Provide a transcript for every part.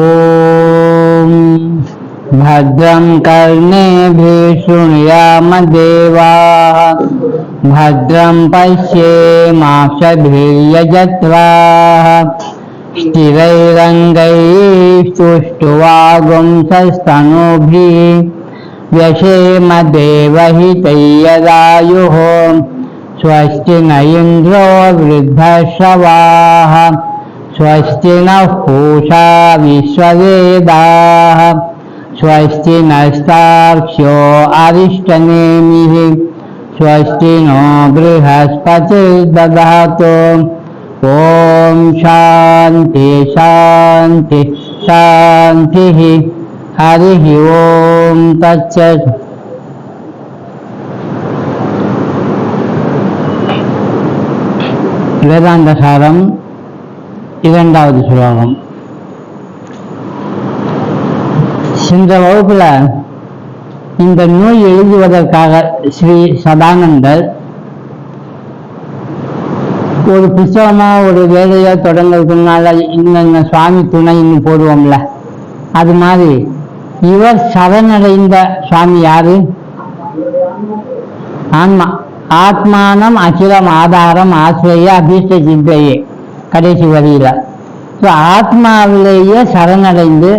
ॐ भद्रं कर्णेभिः शृणुयाम देवाः भद्रं पश्येमाक्षभिर्यजत्राः स्थिरैरङ्गैः सुष्ठुवागुंसस्तनूभिः व्यशेम देवहितैर्यदायुः स्वस्ति न इन्द्रो वृद्धश्रवाः स्वस्ति नः पूषा विश्ववेदाः स्वस्ति नस्तार्क्ष्यो अरिष्टनेमिः स्वस्ति नो बृहस्पतिर्दधातु ॐ शान्ति शान्ति शान्तिः हरिः ॐ तत्सत् வேதாந்தசாரம் இரண்டாவது ஸ்லோகம். சென்ற வகுப்புல இந்த நூல் எழுதுவதற்காக ஸ்ரீ சதானந்தர் ஒரு புத்தகமா ஒரு வேலையை தொடங்குறதுனால இந்த சுவாமி துணை இன்னும் போடுவோம்ல, அது மாதிரி இவர் சரணடைந்த சுவாமி யாரு? ஆன்மா. ஆத்மானம் அகிலம் ஆதாரம் ஆசிரிய அபீஷ்ட சித்தையே கடைசி வரியில. ஸோ ஆத்மாவிலேயே சரணடைந்து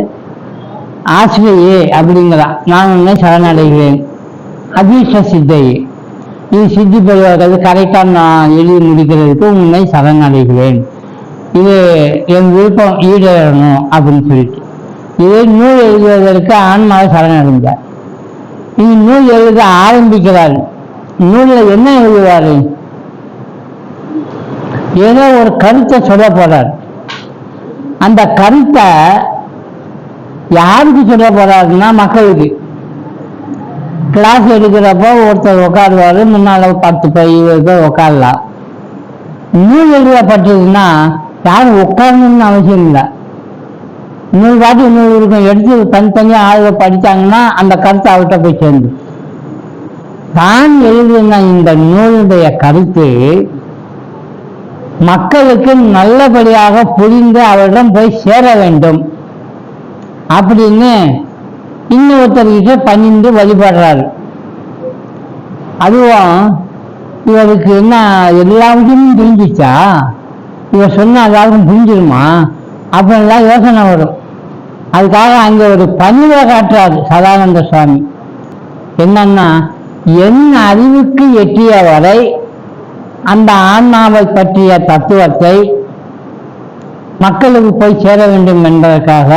ஆசிரியே அப்படிங்கிறான், நான் உன்னை சரணடைகிறேன். அபீஷ்ட சித்தையே, இது சித்தி பெறுவதற்கு கரெக்டாக நான் எழுதி முடிக்கிறதுக்கு உன்னை சரணடைகிறேன், இது என் விருப்பம் ஈடேறணும் அப்படின்னு சொல்லிட்டு இது நூல் எழுதுவதற்கு ஆன்மாவை சரணடைந்தார். இது நூல் எழுத ஆரம்பிக்கிறார். நூலில் என்ன எழுதுவாரு? ஏதோ ஒரு கருத்தை சொல்ல போறார். அந்த கருத்தை யாருக்கு சொல்ல போறாருன்னா மக்களுக்கு. கிளாஸ் எடுக்கிறப்போ ஒருத்தர் உட்காருவாரு, முன்னால 10 பேர் உட்காரலாம். நூல் எழுதப்பட்டதுன்னா யாரும் உட்காரணும்னு அவசியம் இல்லை. நூல் பாட்டு நூல் இருக்கும், எடுத்து தனித்தனியாக ஆளுக படித்தாங்கன்னா அந்த கருத்தை அவர்கிட்ட போய் சேர்ந்து தான் எழுதின இந்த நூலுடைய கருத்து மக்களுக்கு நல்லபடியாக புரிந்து அவரிடம் போய் சேர வேண்டும் அப்படின்னு இன்னொருத்தர்கிட்ட பணிந்து வழிபடுறாரு. அதுவும் இவருக்கு என்ன எல்லாருக்கும் புரிஞ்சிச்சா, இவர் சொன்ன எல்லாருக்கும் புரிஞ்சிருமா அப்படின்லாம் யோசனை வரும். அதுக்காக அங்கே ஒரு பணிவை காட்டுறாரு சதானந்த சுவாமி. என்னன்னா, என் அறிவுக்கு எட்டிய வரை அந்த ஆன்மாவை பற்றிய தத்துவத்தை மக்களுக்கு போய் சேர வேண்டும் என்பதற்காக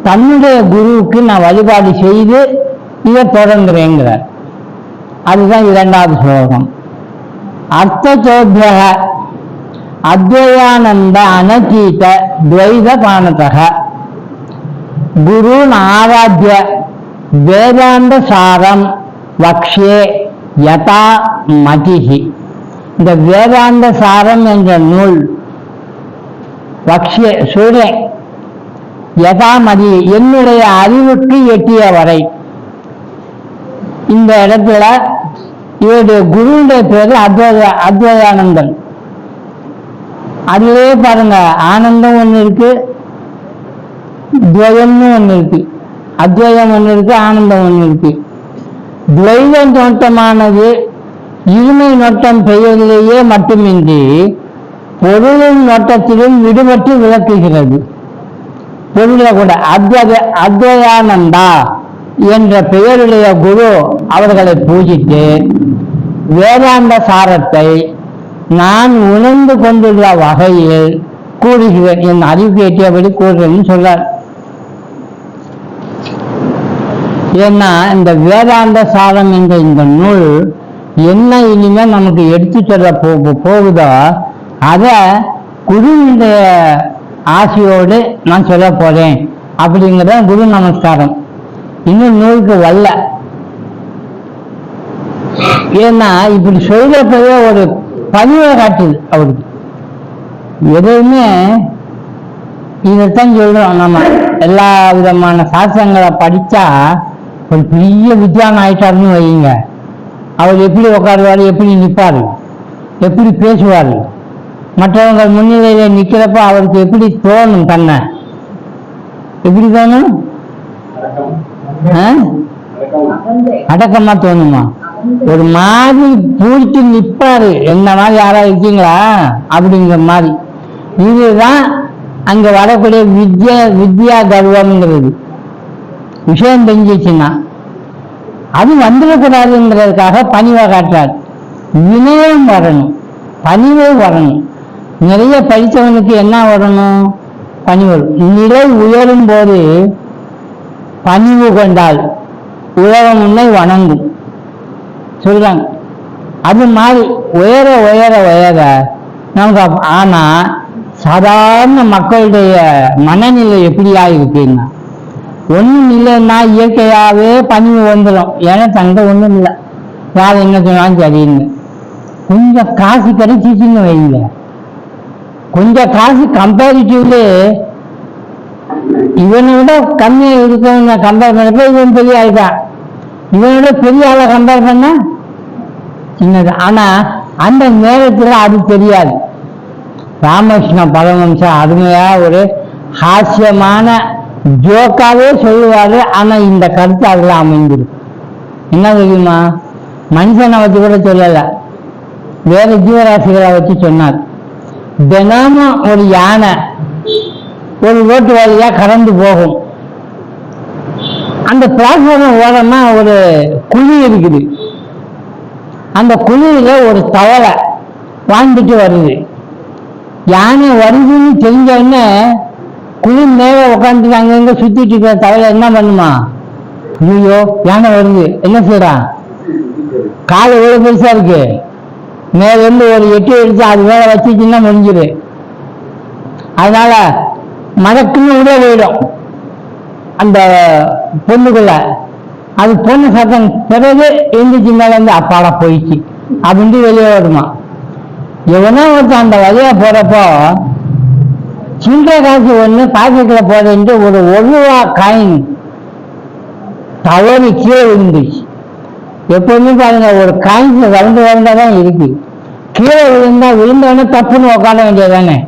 தன்னுடைய குருவுக்கு நான் வழிபாடு செய்து இதை தொடங்குறேங்கிறார். அதுதான் இரண்டாவது ஸ்லோகம். அர்த்தசோபியக அத்வயானந்த அனகீத துவைத பானதக குரு ஆராத்ய வேதாந்த சாரம் வக்ஷே யதா மதிஹி. இந்த வேதாந்த சாரம் என்ற நூல் வக்ஷே சொல்றேன், யதா மதி என்னுடைய அறிவுக்கு எட்டிய வரை. இந்த இடத்துல இவருடைய குருவுடைய பேரு அத்வயானந்தன். அதிலே பாருங்க, ஆனந்தம் ஒன்று இருக்கு, துவயம்னு ஒன்று இருக்கு. அத்வயம் ஒன்று இருக்கு, ஆனந்தம் ஒன்று இருக்கு. துவைத நோட்டமானது இருமை நோட்டம் பெயரிலேயே மட்டுமின்றி பொருளின் நோட்டத்திலும் விடுபட்டு விளக்குகிறது. பொருளை கூட அத்வயானந்தா என்ற பெயருடைய குரு அவர்களை பூஜித்து வேதாந்த சாரத்தை நான் உணர்ந்து கொண்டுள்ள வகையில் கூறுகிறேன், என் அறிவுக்கு எட்டியபடி கூறுறேன்னு சொல்றார். ஏன்னா இந்த வேதாந்த சாரம் என்ற இந்த நூல் என்ன இனிமேல் நமக்கு எடுத்து சொல்ல போகுதோ அதை குருவினுடைய ஆசையோடு நான் சொல்ல போறேன் அப்படிங்கிறத குரு நமஸ்காரம். இன்னும் நூலுக்கு வரல. ஏன்னா இப்படி சொல்றப்பவே ஒரு பணிவை காட்டுது அவருக்கு. எதையுமே இதைத்தான் சொல்றோம், நம்ம எல்லா விதமான சாஸ்திரங்களை படிச்சா ஒரு பெரிய வித்வான் ஆயிட்டாருன்னு வைங்க, அவர் எப்படி உட்காருவாரு, எப்படி நிற்பாரு, எப்படி பேசுவார், மற்றவங்க முன்னிலையில நிற்கிறப்ப அவருக்கு எப்படி தோணும் தன்னை எப்படி தோணும்? அடக்கமா தோணுமா? ஒரு மாதிரி பூரிச்சு நிற்பாரு, என்ன மாதிரி யாரா இருக்கீங்களா அப்படிங்கிற மாதிரி. இதுதான் அங்க வரக்கூடிய வித்யா கர்வம்ங்கிறது. விஷயம் தெரிஞ்சிச்சுன்னா அது வந்துடக்கூடாதுங்கிறதுக்காக பணிவை காட்டுறார். வினயம் வரணும், பணிவு வரணும். நிறைய படித்தவனுக்கு என்ன வரணும்? பணிவு. நிலை உயரும் போது பணிவு கொண்டால் உலகம் உன்னை வணங்கும் சொல்றாங்க. அது மாதிரி உயர உயர உயர நமக்கு. ஆனா சாதாரண மக்களுடைய மனநிலை எப்படியா இருக்குன்னா, ஒன்றும் இல்லைன்னா இயற்கையாகவே பணிவு வந்துடும். ஏன்னா தங்க ஒன்றும் இல்லை, யார் என்ன சொன்னாலும் சரின்னு. கொஞ்சம் காசு கிடைச்சிச்சுன்னு வைங்க, கொஞ்சம் காசு கம்பேரிட்டிவ்லி இவனை விட கம்மியாக இருக்கவங்க கம்பேர் பண்ணப்ப இவன் பெரிய ஆள் தான், இவனோட பெரிய ஆளை கம்பேர் பண்ண சின்னது. ஆனா அந்த நேரத்தில் அது தெரியாது. ராமகிருஷ்ண பரமஹம்சர் அருமையா ஒரு ஹாஸ்யமான ஜோக்காவே சொல்லுவாரு. ஆனா இந்த கருத்து அதுல அமைந்திருக்கு. என்ன தெரியுமா? மனுஷனை வச்சு கூட சொல்லல, வேற ஜீவராசிகளை வச்சு சொன்னார். தினமும் ஒரு யானை ஒரு ரோட்டு வழியா கடந்து போகும். அந்த பிளாட்ஃபார்ம் ஓரமா ஒரு குழி இருக்குது. அந்த குழியில ஒரு தவளை வாழ்ந்துட்டு வருது. யானை வருதுன்னு தெரிஞ்ச உடனே குழி மேல உட்காந்துட்டு அங்கங்க சுத்திட்டு இருக்கிற தவளை என்ன பண்ணுமா? ஐயோ யானை வருது, என்ன செய்யறான்? காலை எவ்வளவு பெருசா இருக்கு, மேல இருந்து ஒரு எட்டு எடுத்து அது மேல வச்சுச்சுன்னா முடிஞ்சிரு. அதனால மடக்குன்னு உள்ள போயிடும் அந்த பொண்ணுக்குள்ள. அது பொண்ணு சத்தம் பிறகு எந்திரிச்சு மேல இருந்து அப்பாடா போயிடுச்சு அப்படின்ட்டு வெளியே வருமா. எவனோ ஒருத்தன் அந்த வழியா போறப்போ சில்லறை காசு ஒண்ணு பாக்கெட்ல போடுன்ட்டு ஒரு 1 ரூபா காயின் தவறி கீழே விழுந்துச்சு. எப்பவுமே பாருங்க, ஒரு காயின் வளர்ந்தாதான் இருக்கு. கீழே விழுந்தவொடனே தப்புன்னு உட்கார வேண்டியதானே.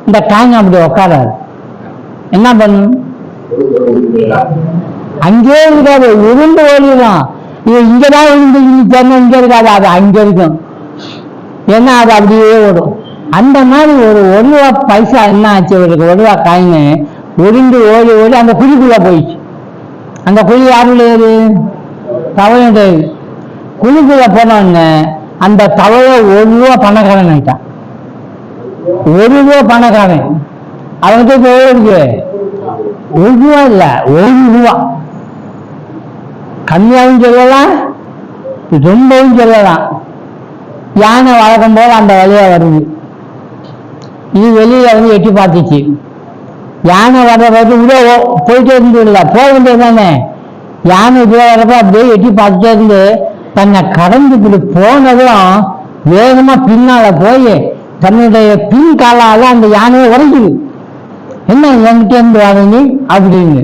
இந்த காயின் அப்படி உட்காராது. என்ன பண்ணும்? அங்கே இருக்காது, விழுந்து ஓடிடும். இது இங்கதான் விழுந்து இங்க இருக்காது, அது அங்க இருக்கும். ஏன்னா அது அப்படியே ஓடும். அந்த மாதிரி ஒரு 1 ரூபா பைசா என்ன ஆச்சு, ஒரு 1 ரூபா காயின் உருண்டு ஓடி ஓடி அந்த குழிக்குள்ள போயிடுச்சு. அந்த குழி யாருடையது? தவளையுடையது. குழிக்குள்ள போனோன்னு அந்த தவளை 1 ரூபா பணக்காரன் ஆயிட்டான். 1 ரூபா பணக்காரன். அவனுக்கு இப்போ எவ்வளவு இருக்கு? 1 ரூபா இல்ல, 1 ரூபா. கம்மியாகவும் சொல்லலாம், ரொம்பவும் சொல்லலாம். யானை வழக்கம் போல அந்த வழியா வருது. இது வெளியில வந்து எட்டி பார்த்துச்சு. யானை வர்ற போது உள்ள போயிட்டே இருந்து இல்லை, போக வேண்டியது தானே. யானை இதுல வர்றப்ப அப்படியே எட்டி பார்த்துட்டே இருந்து தன்னை கடந்து இப்படி போனதும் வேகமா பின்னால போய் தன்னுடைய பின் காலால அந்த யானையை உரைக்குது. என்ன என்கிட்ட இருந்து வாங்க அப்படின்னு.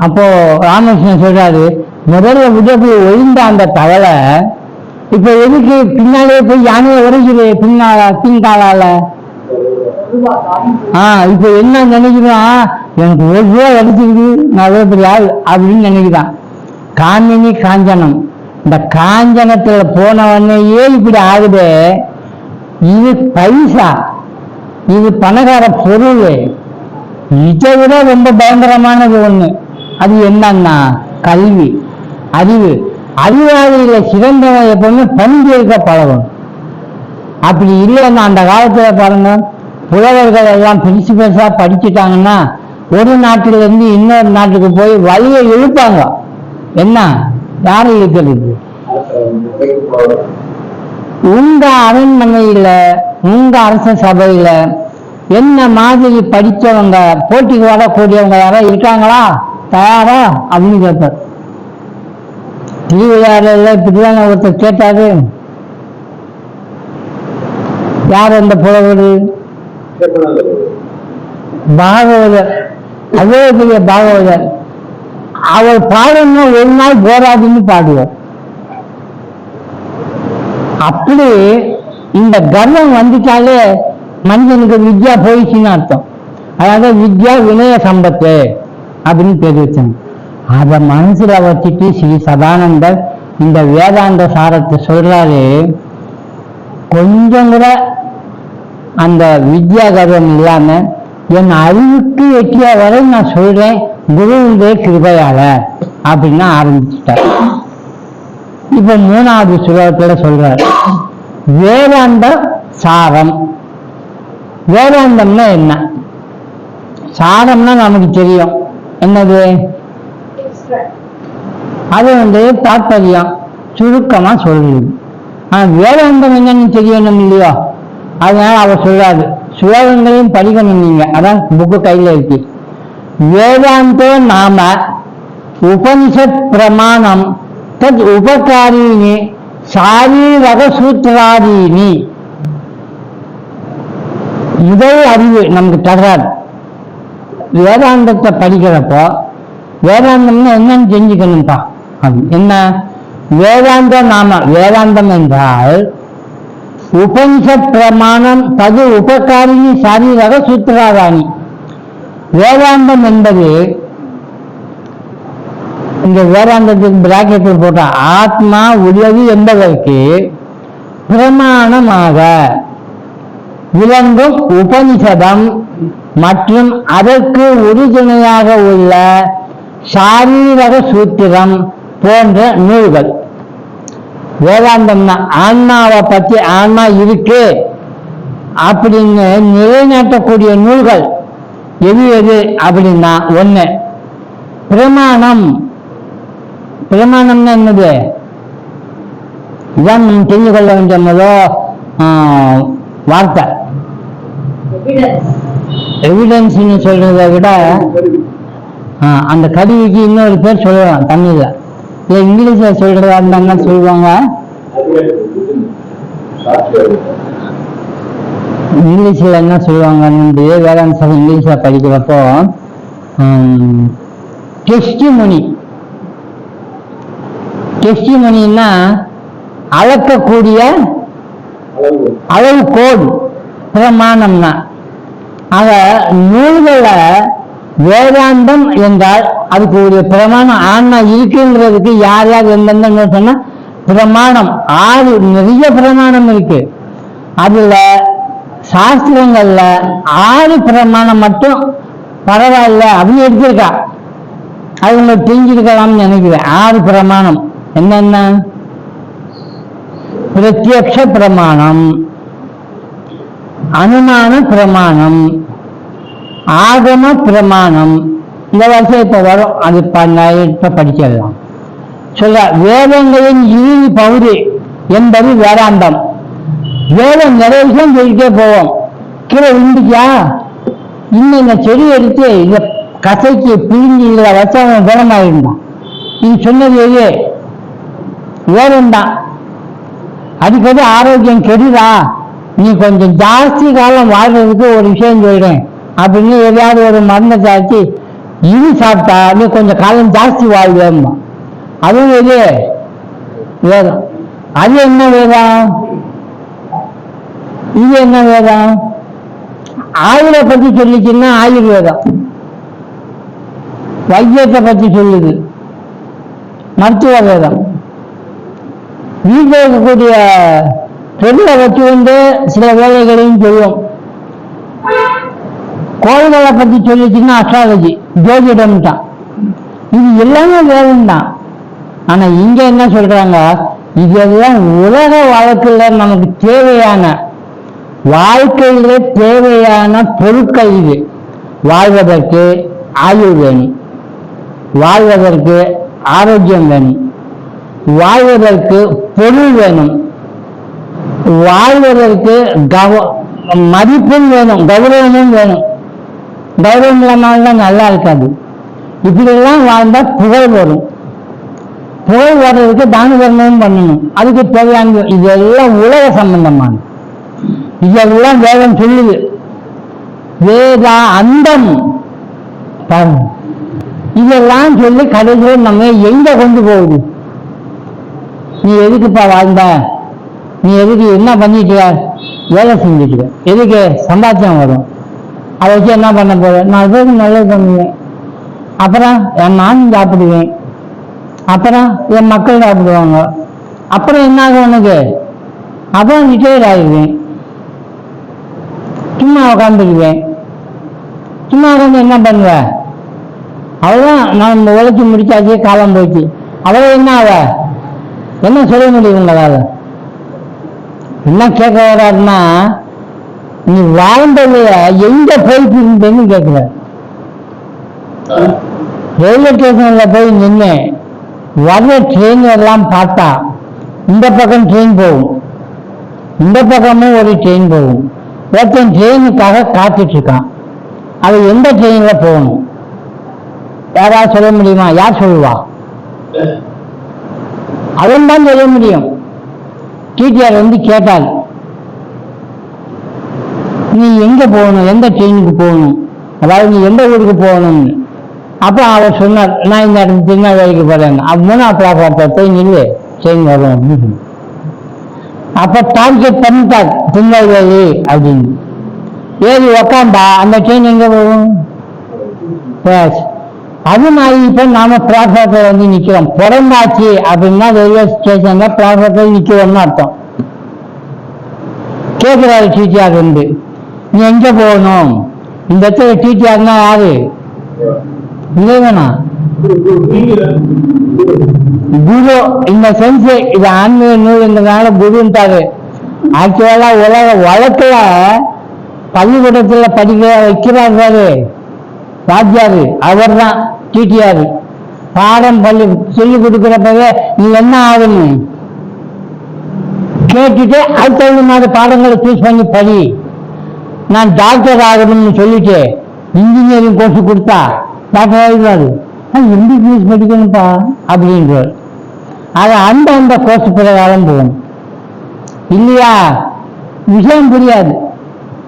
அப்போ ராமகிருஷ்ணன் சொல்றாரு, முதல்ல விட போய் ஒழிந்த அந்த தவளை இப்ப எதுக்கு பின்னாலே போய் யானையை உரைக்குது பின்காலால? இப்ப என்ன நினைக்கிறான்? எனக்கு 1 ரூபா எடுத்துக்கிது, நான் பெரிய ஆள் அப்படின்னு நினைக்கிறான். காமினி காஞ்சனம், இந்த காஞ்சனத்துல போனவனையே இப்படி ஆகுது. இது பைசா, இது பணக்கார பொருள். இதை விட ரொம்ப பயங்கரமானது ஒண்ணு. அது என்னன்னா கல்வி, அறிவு. அறிவாளியில சிறந்தவன் எப்பவுமே பண்பு இருக்க பழகும். அப்படி இல்லைன்னா அந்த காலத்துல பாருங்க, புலவர்கள் எல்லாம் பெருசு பெருசா படிச்சுட்டாங்கன்னா ஒரு நாட்டுல இருந்து இன்னொரு நாட்டுக்கு போய் வழியை இழுப்பாங்க. என்ன? யாரை இழுக்கிறது? உங்க அரண்மனையில உங்க அரச சபையில என்ன மாதிரி படிச்சவங்க போட்டிக்கு வரக்கூடியவங்க யாராவது இருக்காங்களா, தயாரா அப்படின்னு கேட்பார். திருவிழாவில் இப்படிதான் ஒருத்தர் கேட்டாரு. யார் அந்த புலவர்? பாகவதர், அதே பெரிய பாகவதர். அவர் பாடணும்னா 1 நாள் போராதுன்னு பாடுவார். அப்படி இந்த கர்வம் வந்துட்டாலே மனிதனுக்கு வித்யா போயிடுச்சுன்னு அர்த்தம். அதாவது வித்யா வினய சம்பத்து அப்படின்னு பேர் வச்சாங்க. அதை மனசுல வச்சுட்டு ஸ்ரீ சதானந்தர் இந்த வேதாந்த சாரத்தை சொல்றாரு. கொஞ்சம் கூட அந்த வித்யா கர்வம் இல்லாம என் அறிவுக்கு எட்டிய வரை நான் சொல்றேன் குருவுடைய கிருபையால அப்படின்னு ஆரம்பிச்சுட்டார். இப்ப 3வது ஸ்லோகத்துல சொல்றார் வேதாந்த சாரம். வேதாந்தம்னா என்ன? சாரம்னா நமக்கு தெரியும் என்னது, அது தாற்பயம் சுருக்கமா சொல்றது. ஆனா வேதாந்தம் என்னன்னு தெரியணும் இல்லையோ, அதனால அவர் சொல்றாரு ஸ்லோகங்களையும் படிக்கணும் நீங்க. அதான் புக்கு கையில இருக்கு. வேதாந்தோ நாம உபனிஷத் பிரமாணம் தத் உபகாரிணி சாரீரக சூத்திராதீனி. முதல் அறிவு நமக்கு தர்றாரு. வேதாந்தத்தை படிக்கிறப்போ வேதாந்தம்னு என்னன்னு தெரிஞ்சுக்கணும்ப்பா. என்ன வேதாந்த நாம? வேதாந்தம் என்றால் உபனிஷத் பிரமாணம் தது உபகாரிணி சாரீரக சூத்திராதானி. வேதாந்தம் என்பது இந்த வேதாந்தத்துக்கு பிராக்கெட்டில் போட்ட ஆத்மா உயர்வு என்பதற்கு பிரமாணமாக விளங்கும் உபனிஷதம் மற்றும் அதற்கு உறுதுணையாக உள்ள சாரீரக சூத்திரம் போன்ற நூல்கள். வேதாந்தம்னா ஆன்மாவை பற்றி, ஆன்மா இருக்கு அப்படின்னு நிலைநாட்டக்கூடிய நூல்கள் எது எது அப்படின்னா, ஒண்ணு பிரமாணம். பிரமாணம்னா என்னது? இதான் நம்ம தெரிந்து கொள்ள வேண்டிய முதல் வார்த்தை. எவிடன்ஸ்ன்னு சொல்றதை விட அந்த கருவிக்கு இன்னொரு பேர் சொல்லலாம் தமிழ்ல. இங்கிலீஷ்ல சொல்றதா இருந்தாங்கன்னா சொல்லுவாங்க, இங்கிலீஷ்ல என்ன சொல்லுவாங்கன்னு வேதாந்த சபை இங்கிலீஷ்ல படிக்கிறப்போ டெஸ்டிமோனி. டெஸ்டிமோனின்னா அளக்கக்கூடிய அளவுகோல். பிரமாணம்னா ஆக நூல்களை வேதாந்தம் என்றால் அதுக்கு ஒரு பிரமாணம் ஆன்மா இருக்குங்கிறதுக்கு யார் யார் எந்தெந்த சொன்னா பிரமாணம் 6 நிறைய பிரமாணம் இருக்கு. அதுல சாஸ்திரங்கள்ல 6 பிரமாணம் மட்டும் பரவாயில்ல அப்படின்னு எடுத்திருக்கா. அது உங்களுக்கு தெரிஞ்சிருக்கலாம்னு நினைக்கிறேன். 6 பிரமாணம் என்னென்ன? பிரத்யக்ஷ பிரமாணம், அனுமான பிரமாணம், ஆகம பிரமாணம். இந்த வருஷம் இப்ப வரும், அது இப்ப படிச்சிடலாம். சொல்ல வேதங்களின் இறுதி பகுதி என்பது வேதாந்தம். வேதம் நிறைய விஷயம் சொல்லிட்டே போவோம். கீழே விழுந்துச்சா, இன்னும் இந்த செடி எடுத்து இந்த கசைக்கு பிழிஞ்சு இதுல வச்சா அவன் குணமாயிருந்தான். இது சொன்னது எது? வேதம்தான். அடிக்கடி ஆரோக்கியம் கெடுதா, நீ கொஞ்சம் ஜாஸ்தி காலம் வாழ்றதுக்கு ஒரு விஷயம் சொல்றேன் அப்படின்னு எதையாவது ஒரு மருந்தை சாய்ச்சி இது சாப்பிட்டா நீ கொஞ்சம் காலம் ஜாஸ்தி வாழ்வேம்மா. அதுவும் எது? வேதம். அது என்ன வேதம்? இது என்ன வேதம்? ஆயுளை பத்தி சொல்லிச்சுன்னா ஆயுர்வேதம். வைத்தியத்தை பத்தி சொல்லுது மருத்துவ வேதம். வீட்டில் இருக்கக்கூடிய பொருளை வச்சு கொண்டு சில வேலைகளையும் சொல்லும். கோள்களை பத்தி சொல்லிச்சுன்னா அஸ்ட்ராலஜி, ஜோதிடம் தான். இது எல்லாமே வேதம் தான். ஆனா இங்க என்ன சொல்றாங்க, இதெல்லாம் உலக வாழ்க்கையில நமக்கு தேவையான, வாழ்க்கையில தேவையான பொருட்கள். இது வாழ்வதற்கு ஆயுள் வேணும், வாழ்வதற்கு ஆரோக்கியம் வேணும், வாழ்வதற்கு பொருள் வேணும், வாழ்வதற்கு மதிப்பும் வேணும், கௌரவமும் வேணும். கௌரவம் இல்லாமல் நல்லா இருக்காது. இப்படியெல்லாம் வாழ்ந்தா புகழ் வரும். புகழ் வர்றதுக்கு தான தர்மமும் பண்ணணும். அதுக்கு தேவையான இதெல்லாம் உலக சம்பந்தமான, இதெல்லாம் வேதம் சொல்லுது. வேதா அந்தம் இதெல்லாம் சொல்லி கடைசியில் நம்ம எங்க கொண்டு போகுது? நீ எதுக்குப்பா வாழ்ந்த, நீ எதுக்கு என்ன பண்ணிட்டு வேலை செஞ்சுட்டு, எதுக்கு சம்பாத்தியம் வரும் அதை வச்சு என்ன பண்ண போறேன்? 4 பேருக்கு நல்லது பண்ணுவேன், அப்புறம் நானும் சாப்பிடுவேன், அப்புறம் என் மக்கள் சாப்பிடுவாங்க, அப்புறம் என்ன ஆகும் உனக்கு? அப்புறம் ரிட்டையர்ட் ஆகிடுவேன், சும்மா உட்காந்துருவேன். சும்மா உட்காந்து என்ன பண்ணுவேன்? அவ்வளோதான், நான் உழைச்சி முடிச்சாச்சு, காலம் போச்சு. அவ்வளோ என்ன ஆக என்ன சொல்ல முடியும் உங்களால்? என்ன கேட்க வராருன்னா, நீ வாழ்ந்ததைய எங்க போயிட்டு இருந்தேன்னு கேட்குற. ரயில்வே ஸ்டேஷன்ல போய் நின்று வர்ற ட்ரெயின் எல்லாம் பார்த்தா இந்த பக்கம் ட்ரெயின் போகும், இந்த பக்கமும் ஒரு ட்ரெயின் போகும். ஒருத்தன் ட்ரெயினுக்காக காத்துட்டு இருக்கான். அது எந்த ட்ரெயின்ல போகணும்? யாராவது சொல்ல முடியுமா? யார் சொல்லுவா? அவன் தான் சொல்ல முடியும். டிடிஆர் வந்து கேட்டால், நீ எங்க போகணும், எந்த ட்ரெயினுக்கு போகணும், அதாவது நீ எந்த ஊருக்கு போகணும்னு. அப்ப அவர் சொன்னார், நான் இந்த இடத்துல திருநெல்வேலிக்கு போறேன். 3ஆம் பிளாட்ஃபார்ம்ல போய் நில்லு, ட்ரெயின் வரும் அப்படின்னு. அப்ப டார்கெட் பண்ணிட்டார் திருநெல்வேலி அப்படின்னு. ஏறி உக்காந்தா அந்த ட்ரெயின் எங்க போகும்? அது மாதிரி இப்ப நாம பிளாட்ஃபார்ம்ல வந்து நிக்கிறோம். பிறந்தாச்சு அப்படின்னா ரயில்வே ஸ்டேஷன்ல பிளாட்ஃபார்ம்ல நிக்கிறோம்னு அர்த்தம். கேட்கிறாரு டிடிஆர் வந்து, நீ எங்க போகணும்? இந்த இடத்துல டிடிஆர்னா யாரு? இறைவனா? குரு. இந்த சென்ஸ் இது ஆன்மீக நூல்ன்றதுனால குருன்ட்டாரு. ஆக்சுவலா உலக வழக்குல பள்ளிக்கூடத்துல படிக்க வைக்கிறாரு வாத்தியாரு, அவர் தான் டிடிஆர். பாடம் பள்ளி சொல்லி கொடுக்கிறப்பவே நீ என்ன ஆகணும் கேட்டுட்டு அது தகுந்த மாதிரி பாடங்களை சூஸ் பண்ணி படி. நான் டாக்டர் ஆகணும்னு சொல்லிட்டு இன்ஜினியரிங் கோர்ஸ் கொடுத்தா டாக்டர் ஆகிடுவாரு. எம்பிபிஎஸ் படிக்கணும்ப்பா அப்படின்றார். அது அந்த கோர்ஸ் பிரகாரம் போகணும் இல்லையா? விஷயம் புரியாது.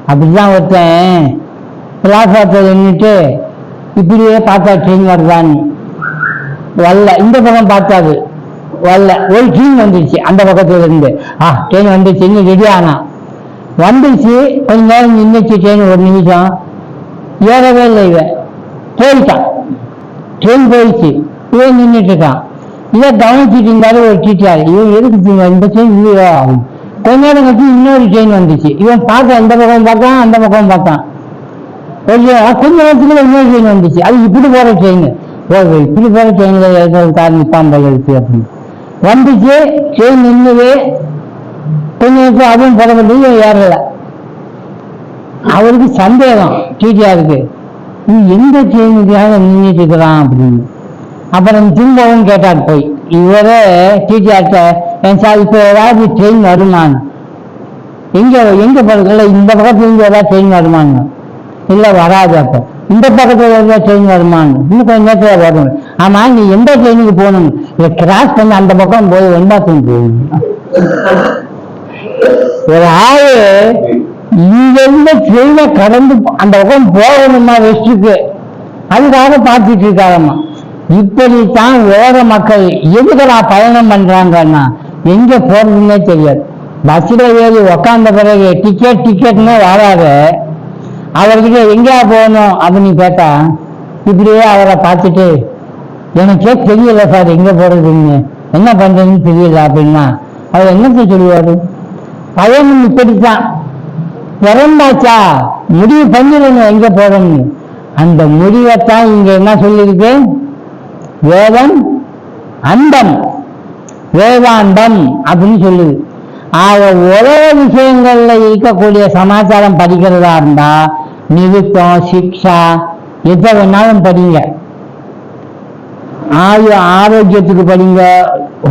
அப்படிதான் ஒருத்தன் பிளாட்ஃபார்த்தில் நின்றுட்டு இப்படியே பார்த்தா ட்ரெயின் வருதான்னு வரல, இந்த பக்கம் பார்த்தாது வரல. ஒரு ட்ரெயின் வந்துருச்சு அந்த பக்கத்துல இருந்து. ட்ரெயின் வந்துருச்சு, இன்னும் ரெடி ஆனா வந்துருச்சு. கொஞ்ச நேரம் நின்றுச்சு ட்ரெயின், 1 நிமிஷம் ஏறவே இல்லை. இவன் போயிட்டான், ட்ரெயின் போயிடுச்சு. இவன் நின்றுட்டு இருக்கான். இதை கவனிச்சுட்டு இருந்தாரு ஒரு டீச்சர். இவன் எதுக்கு இந்த ட்ரெயின் இல்லையோ? கொஞ்ச நேரம் கழிச்சு இன்னொரு ட்ரெயின் வந்துச்சு. இவன் பார்த்தான், இந்த பக்கம் பார்த்தான், அந்த பக்கம் பார்த்தான். கொஞ்ச நேரத்துல இன்னொரு ட்ரெயின் வந்துச்சு. அது இப்படி போற ட்ரெயின். இப்படி போற ட்ரெயின்ல நிப்பான் போல இருக்கு அப்படின்னு வந்துச்சு. ட்ரெயின் நின்னுது. கொஞ்ச நேரத்தில் அதுவும் புறப்பட்டு ஏறல. அவருக்கு சந்தேகம் டிடிஆருக்கு, நீ எந்த ட்ரெயினுக்காக நின்றுட்டு இருக்கிறான் அப்படின்னு. அப்புறம் திரும்பவும் கேட்டார் போய். இவரே டிடிஆர்ட்ட, என் சார் இப்போ ஏதாவது ட்ரெயின் வருமானு, எங்க பக்கத்துல இந்த பக்கத்துல இருந்து ஏதாவது ட்ரெயின் வருமானு? இல்லை வராது. அப்போ இந்த பக்கத்துல ஏதாவது ட்ரெயின் வருமானு? இன்னும் கொஞ்சம் நேரத்தில் வரும். ஆமா, நீ எந்த ட்ரெயினுக்கு போகணும்? இதை கிராஸ் பண்ணி அந்த பக்கம் போய் வெண்பாக்கம் போகணும். ஒரு ஆளு இங்க இருந்து ட்ரெயினை கடந்து அந்த பக்கம் போகணுமா ரெஸ்ட்டுக்கு, அதுக்காக பார்த்துட்டு இருக்காரம்மா. இப்படித்தான் வேற மக்கள் எதுக்கடா பயணம் பண்றாங்கன்னா எங்க போறதுன்னே தெரியாது. பஸ்ல ஏறி உக்காந்த பிறகு டிக்கெட்னு வராது. அவர்கிட்ட எங்கேயா போகணும் அப்படின்னு கேட்டா இப்படியே அவரை பார்த்துட்டு, எனக்கே தெரியல சார் எங்க போறதுன்னு, என்ன பண்றதுன்னு தெரியல அப்படின்னா அவர் என்னத்தை சொல்லுவாரு? பயணம் இப்படித்தான், பிறந்தாச்சா முடிவு பண்ணிடணும் எங்க போறோம்னு. அந்த முடிவைத்தான் இங்க என்ன சொல்லியிருக்கு? வேதம் அண்டம் வேதாந்தம் அப்படின்னு சொல்லுது. ஆக உலக விஷயங்கள்ல இருக்கக்கூடிய சமாச்சாரம் படிக்கிறதா இருந்தா நிருத்தம், சிக்ஷா, எதை வேணாலும் படிங்க. ஆரோக்கியத்துக்கு படிங்க,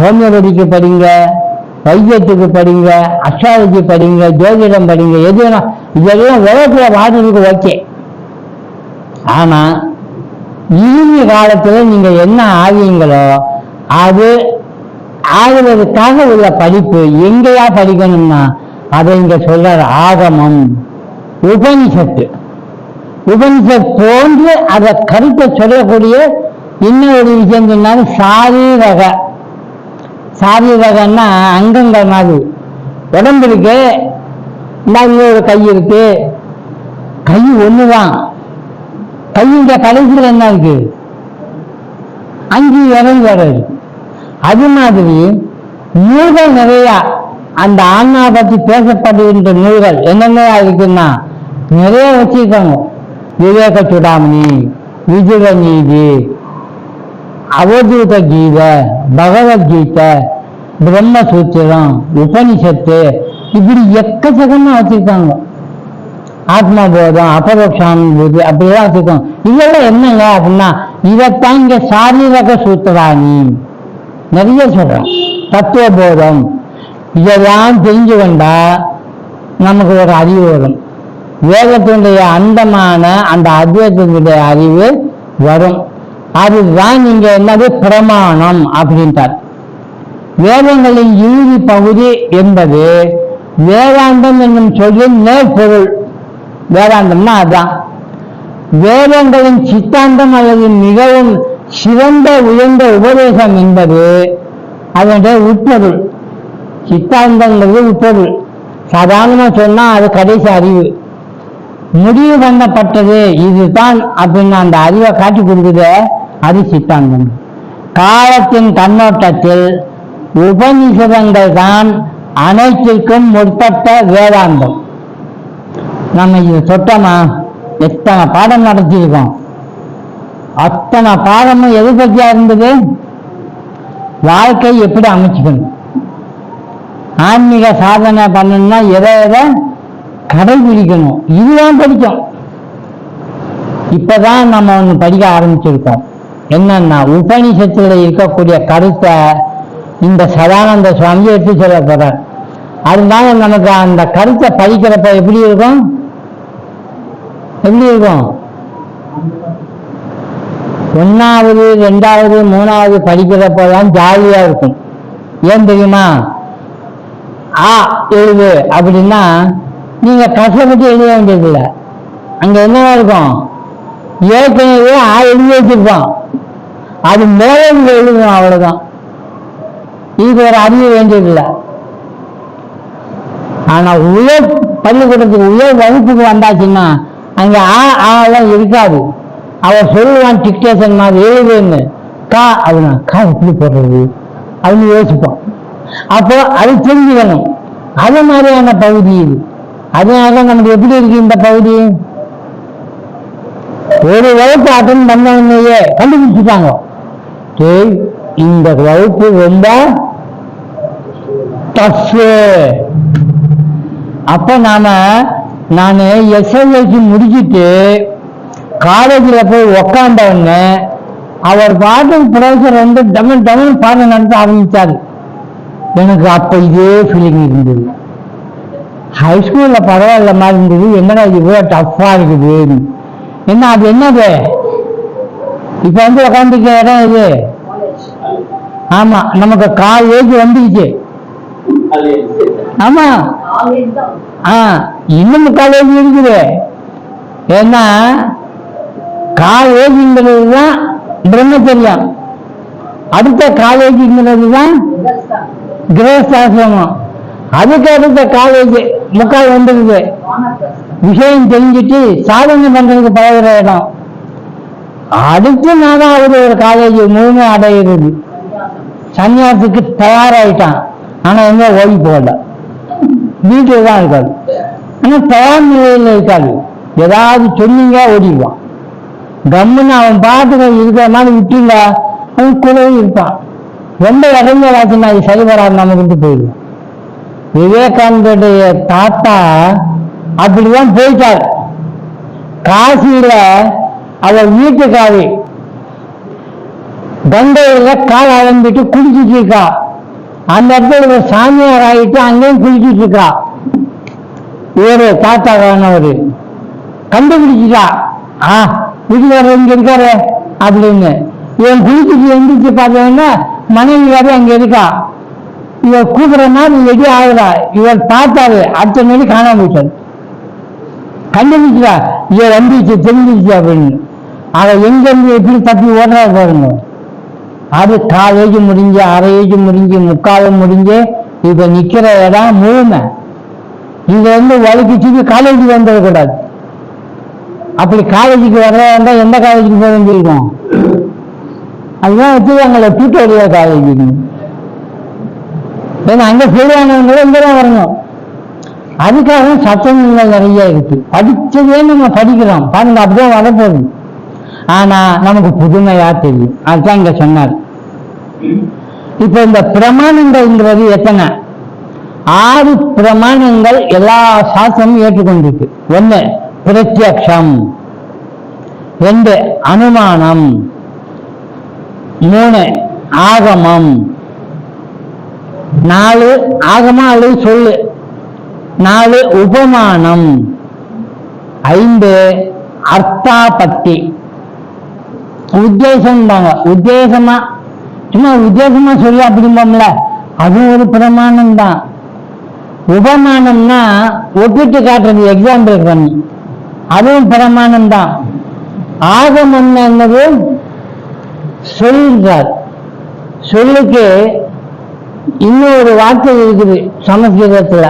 ஹோமியோபதிக்கு படிங்க, வைத்தியத்துக்கு படிங்க, அஸ்ட்ராலஜி படிங்க, ஜோதிடம் படிங்க, எது வேணா. இதெல்லாம் உலகத்துல வாழ்றதுக்கு ஓகே. ஆனா இறுதி காலத்துல நீங்க என்ன ஆவீங்களோ அது ஆகுவதற்காக உள்ள படிப்பு எங்கேயா படிக்கணும்னா அதை இங்க சொல்ற ஆகமம், உபனிஷத்து. உபனிஷத் போன்று அதை கருத்தை சொல்லக்கூடிய இன்னொரு விஷயம் சொன்னாலும் சாரீரகன்னா அங்கங்கள் மாதிரி. உடம்பு இருக்கு, ஒரு கை இருக்கு, கை ஒண்ணுதான். கையில கடைசியில் என்ன இருக்கு? 5 விரல் வர்றது. அது மாதிரி நூல்கள் நிறைய, அந்த ஆன்மா பற்றி பேசப்படுகின்ற நூல்கள் என்னென்ன இருக்குன்னா நிறைய வச்சிருக்காங்க. விவேக சுடாமணி, விஜய நீதி, அவதூத கீதை, பகவத்கீதை, பிரம்மசூத்திரம், உபனிஷத்து, இப்படி எக்கச்சக்கமா வச்சிருக்காங்க. ஆத்மபோதம், அபரோக்ஷானுபூதி அப்படிதான் வச்சிருக்காங்க. இதெல்லாம் என்னங்க அப்படின்னா இதைத்தான் இங்க சாரீரக சூத்திராணி நிறைய சொல்றோம். தத்துவபோதம் இதெல்லாம் தெரிஞ்சு கொண்டா நமக்கு ஒரு அறிவு வரும். வேதத்தினுடைய அந்தமான அந்த அத்வைதத்தினுடைய அறிவு வரும். அதுதான் நீங்க என்னது பிரமாணம் அப்படின்றார். வேதங்களின் இறுதி பகுதி என்பது வேதாந்தம் என்னும் சொல்லின் நேர்பொருள். வேதாந்தம்னா அதுதான். வேதங்களின் சித்தாந்தம் அல்லது மிகவும் சிறந்த உயர்ந்த உபதேசம் என்பது அதனுடைய உட்பொருள். சித்தாந்தங்கிறது உட்பொருள். சாதாரணமா சொன்னா அது கடைசி அறிவு. முடிவு பண்ணப்பட்டது இதுதான் அப்படின்னு அந்த அறிவை காட்டி கொடுக்குது, அது சித்தாந்தம். காலத்தின் கண்ணோட்டத்தில் உபநிஷதங்கள் தான் அனைத்திற்கும் முற்பட்ட வேதாந்தம். நம்ம இது சொட்டமா எத்தனை பாடம் நடத்தியிருக்கோம். அத்தனை பாடமும் எது பற்றியா இருந்தது? வாழ்க்கை எப்படி அமைச்சுக்கணும், ஆன்மீக சாதனை பண்ணணும்னா எதை எதை கடைபிடிக்கணும், இதுதான் படித்தோம். இப்பதான் நம்ம ஒன்று படிக்க ஆரம்பிச்சிருக்கோம். என்னன்னா உபனிஷத்துல இருக்கக்கூடிய கருத்தை இந்த சதானந்த சுவாமி எடுத்து சொல்ல போறார். அதனால நமக்கு அந்த கருத்தை படிக்கிறப்ப எப்படி இருக்கும்? எப்படி இருக்கும்? 1வது 2வது 3வது படிக்கிறப்பதான் ஜாலியா இருக்கும். ஏன் தெரியுமா? ஆ எழுது அப்படின்னா நீங்க கஷ்டப்பட்டு எழுத வேண்டியதில்லை. அங்க என்னவா இருக்கும்? ஏற்கனவே எழுதி வச்சிருப்போம், அது மேலே எழுதணும், அவ்வளவுதான். இது ஒரு அறிவு வேண்டியதில்லை. ஆனா உயர் பள்ளிக்கூடத்துக்கு உயர் வகுப்புக்கு வந்தாச்சுன்னா அங்க ஆலாம் இருக்காது. அவர் சொல்லுவான் டிக்டேஷன் மாதிரி எழுதுன்னு. கா அப்படின்னா கா எப்படி போடுறது அப்படின்னு யோசிப்போம். அப்போ அது தெரிஞ்சுக்கணும். அது மாதிரியான பகுதி இது. அதனால நமக்கு எப்படி இருக்கு இந்த பகுதி? ஒரு வகுப்பு அட்டன் பண்ணவனையே கண்டுபிடிச்சுட்டாங்க, இந்த வகுப்பு ரொம்ப டஃப். அப்ப நான் எஸ்எல்எல்சி முடிச்சுட்டு காலேஜில் போய் உக்காண்டவன்னு அவர் பாட்டுக்கு ப்ரொஃபஸர் வந்து டமன் டமன் பாடம் நடத்த ஆரம்பித்தார். எனக்கு அப்ப இதே ஃபீலிங் இருந்தது. ஹைஸ்கூல்ல பரவாயில்ல மாதிரி இருந்தது, என்னடா இது இவ்வளோ டஃப்பா இருக்குது. என்ன அது என்னது? இப்ப வந்து உட்காந்துக்க இடம் இது. ஆமா, நமக்கு காலேஜ் வந்துருச்சு. ஆமா, இன்னும் காலேஜ் இருக்குது. ஏன்னா காலேஜ்ங்கிறது தான் பிரம்மச்சரியம், அடுத்த காலேஜ்ங்கிறது தான் கிரகஸ்தாசிரமம், அதுக்கு அடுத்த காலேஜ் முக்கால் வந்துருது. விஷயம் தெரிஞ்சுட்டு சாதனை பண்றதுக்கு பழகிற இடம். அடுத்து 4வது ஒரு காலேஜ் முழுமை அடைகிறது. சன்னியாசத்துக்கு தயாராயிட்டான். ஆனா எங்க ஓடி போகல, வீட்டில் தான் இருக்காது. ஆனா தயார் நிலையில் இருக்காது. ஏதாவது சொன்னீங்க ஓடிடுவான். கம்முன்னு அவன் பாட்டுக்கு இருக்கிற மாதிரி விட்டுங்க, அவன் கூடவே இருப்பான். ரொம்ப இடைஞ்சலாச்சுன்னா அது சரிவராது, நமக்கு போயிடுவான். விவேகானந்தருடைய தாத்தா அப்படிதான் போயிட்டார். காசியில அவர் வீட்டுக்காரி கங்கையில கால் அலம்பிட்டு குளிச்சுட்டு இருக்கா. அந்த இடத்துல ஒரு சாமியார் ஆகிட்டு அங்கேயும் குளிச்சுட்டு இருக்கா. இவரு தாத்தாவானவரு கண்டுபிடிச்சிட்டா, வீட்டுக்காரர் இங்க இருக்காரு அப்படின்னு. இவன் குளிச்சுட்டு எந்திரிச்சு பார்த்தோன்னா மனைவி வேறு அங்க இருக்கா. இவர் கூப்பிடுறனா நீ எடி ஆகுறா. இவர் பார்த்தாரு, அடுத்த நொடி காணாம போயிட்டாரு. கண்டுபிடிச்சா இவர் வந்துச்சு தெரிஞ்சிச்சு அப்படின்னு. அவ எங்க இருந்து எப்படி தப்பி ஓடுறா பாருங்க. அது காலேஜ் முடிஞ்சு, அரை ஏஜ் முடிஞ்சு, முக்காலும் முடிஞ்சு, இப்ப நிக்கிற இடம் முழுமை. இங்க வந்து வலிக்குச்சு காலேஜுக்கு வந்துடக்கூடாது. அப்படி காலேஜுக்கு வர்றதா எந்த காலேஜுக்கு போக வேண்டியிருக்கும்? அதுதான் வச்சுருவாங்களே டியூட்டோரியல் காலேஜுக்கு. ஏன்னா அங்க செய்வாங்க இங்கதான் வரணும். அதுக்காக சட்டங்கள் நிறைய இருக்கு. படிச்சதே நம்ம படிக்கிறோம் பாருங்க, அப்படிதான் வரப்போகுது. ஆனா நமக்கு புதுமையா தெரியும். அதுதான் இங்க சொன்னார். இப்ப இந்த பிரமாணங்கள்ங்கிறது எத்தனை? 6 பிரமாணங்கள் எல்லா சாஸ்திரமும் ஏற்றுக்கொண்டிருக்கு. 1 பிரத்யக்ஷம், 2 அனுமானம், 3 ஆகமம், 4 ஆகமம் அல்லது சொல்லு, 4 உபமானம், 5 அர்த்தாபத்தி. உத்தேசம் தாங்க, உத்தேசமா சும்மா உத்தேசமா சொல்லு அப்படிம்போம்ல, அது ஒரு பிரமாணம் தான். உபமானம்னா ஒப்பிட்டு காட்டுறது, எக்ஸாம்பிள் பண்ணி, அதுவும் பிரமாணம் தான். ஆகமம் என்னது? சொல்றார். சொல்லுக்கு இன்னொரு வார்த்தை இருக்குது சமஸ்கிருதத்துல,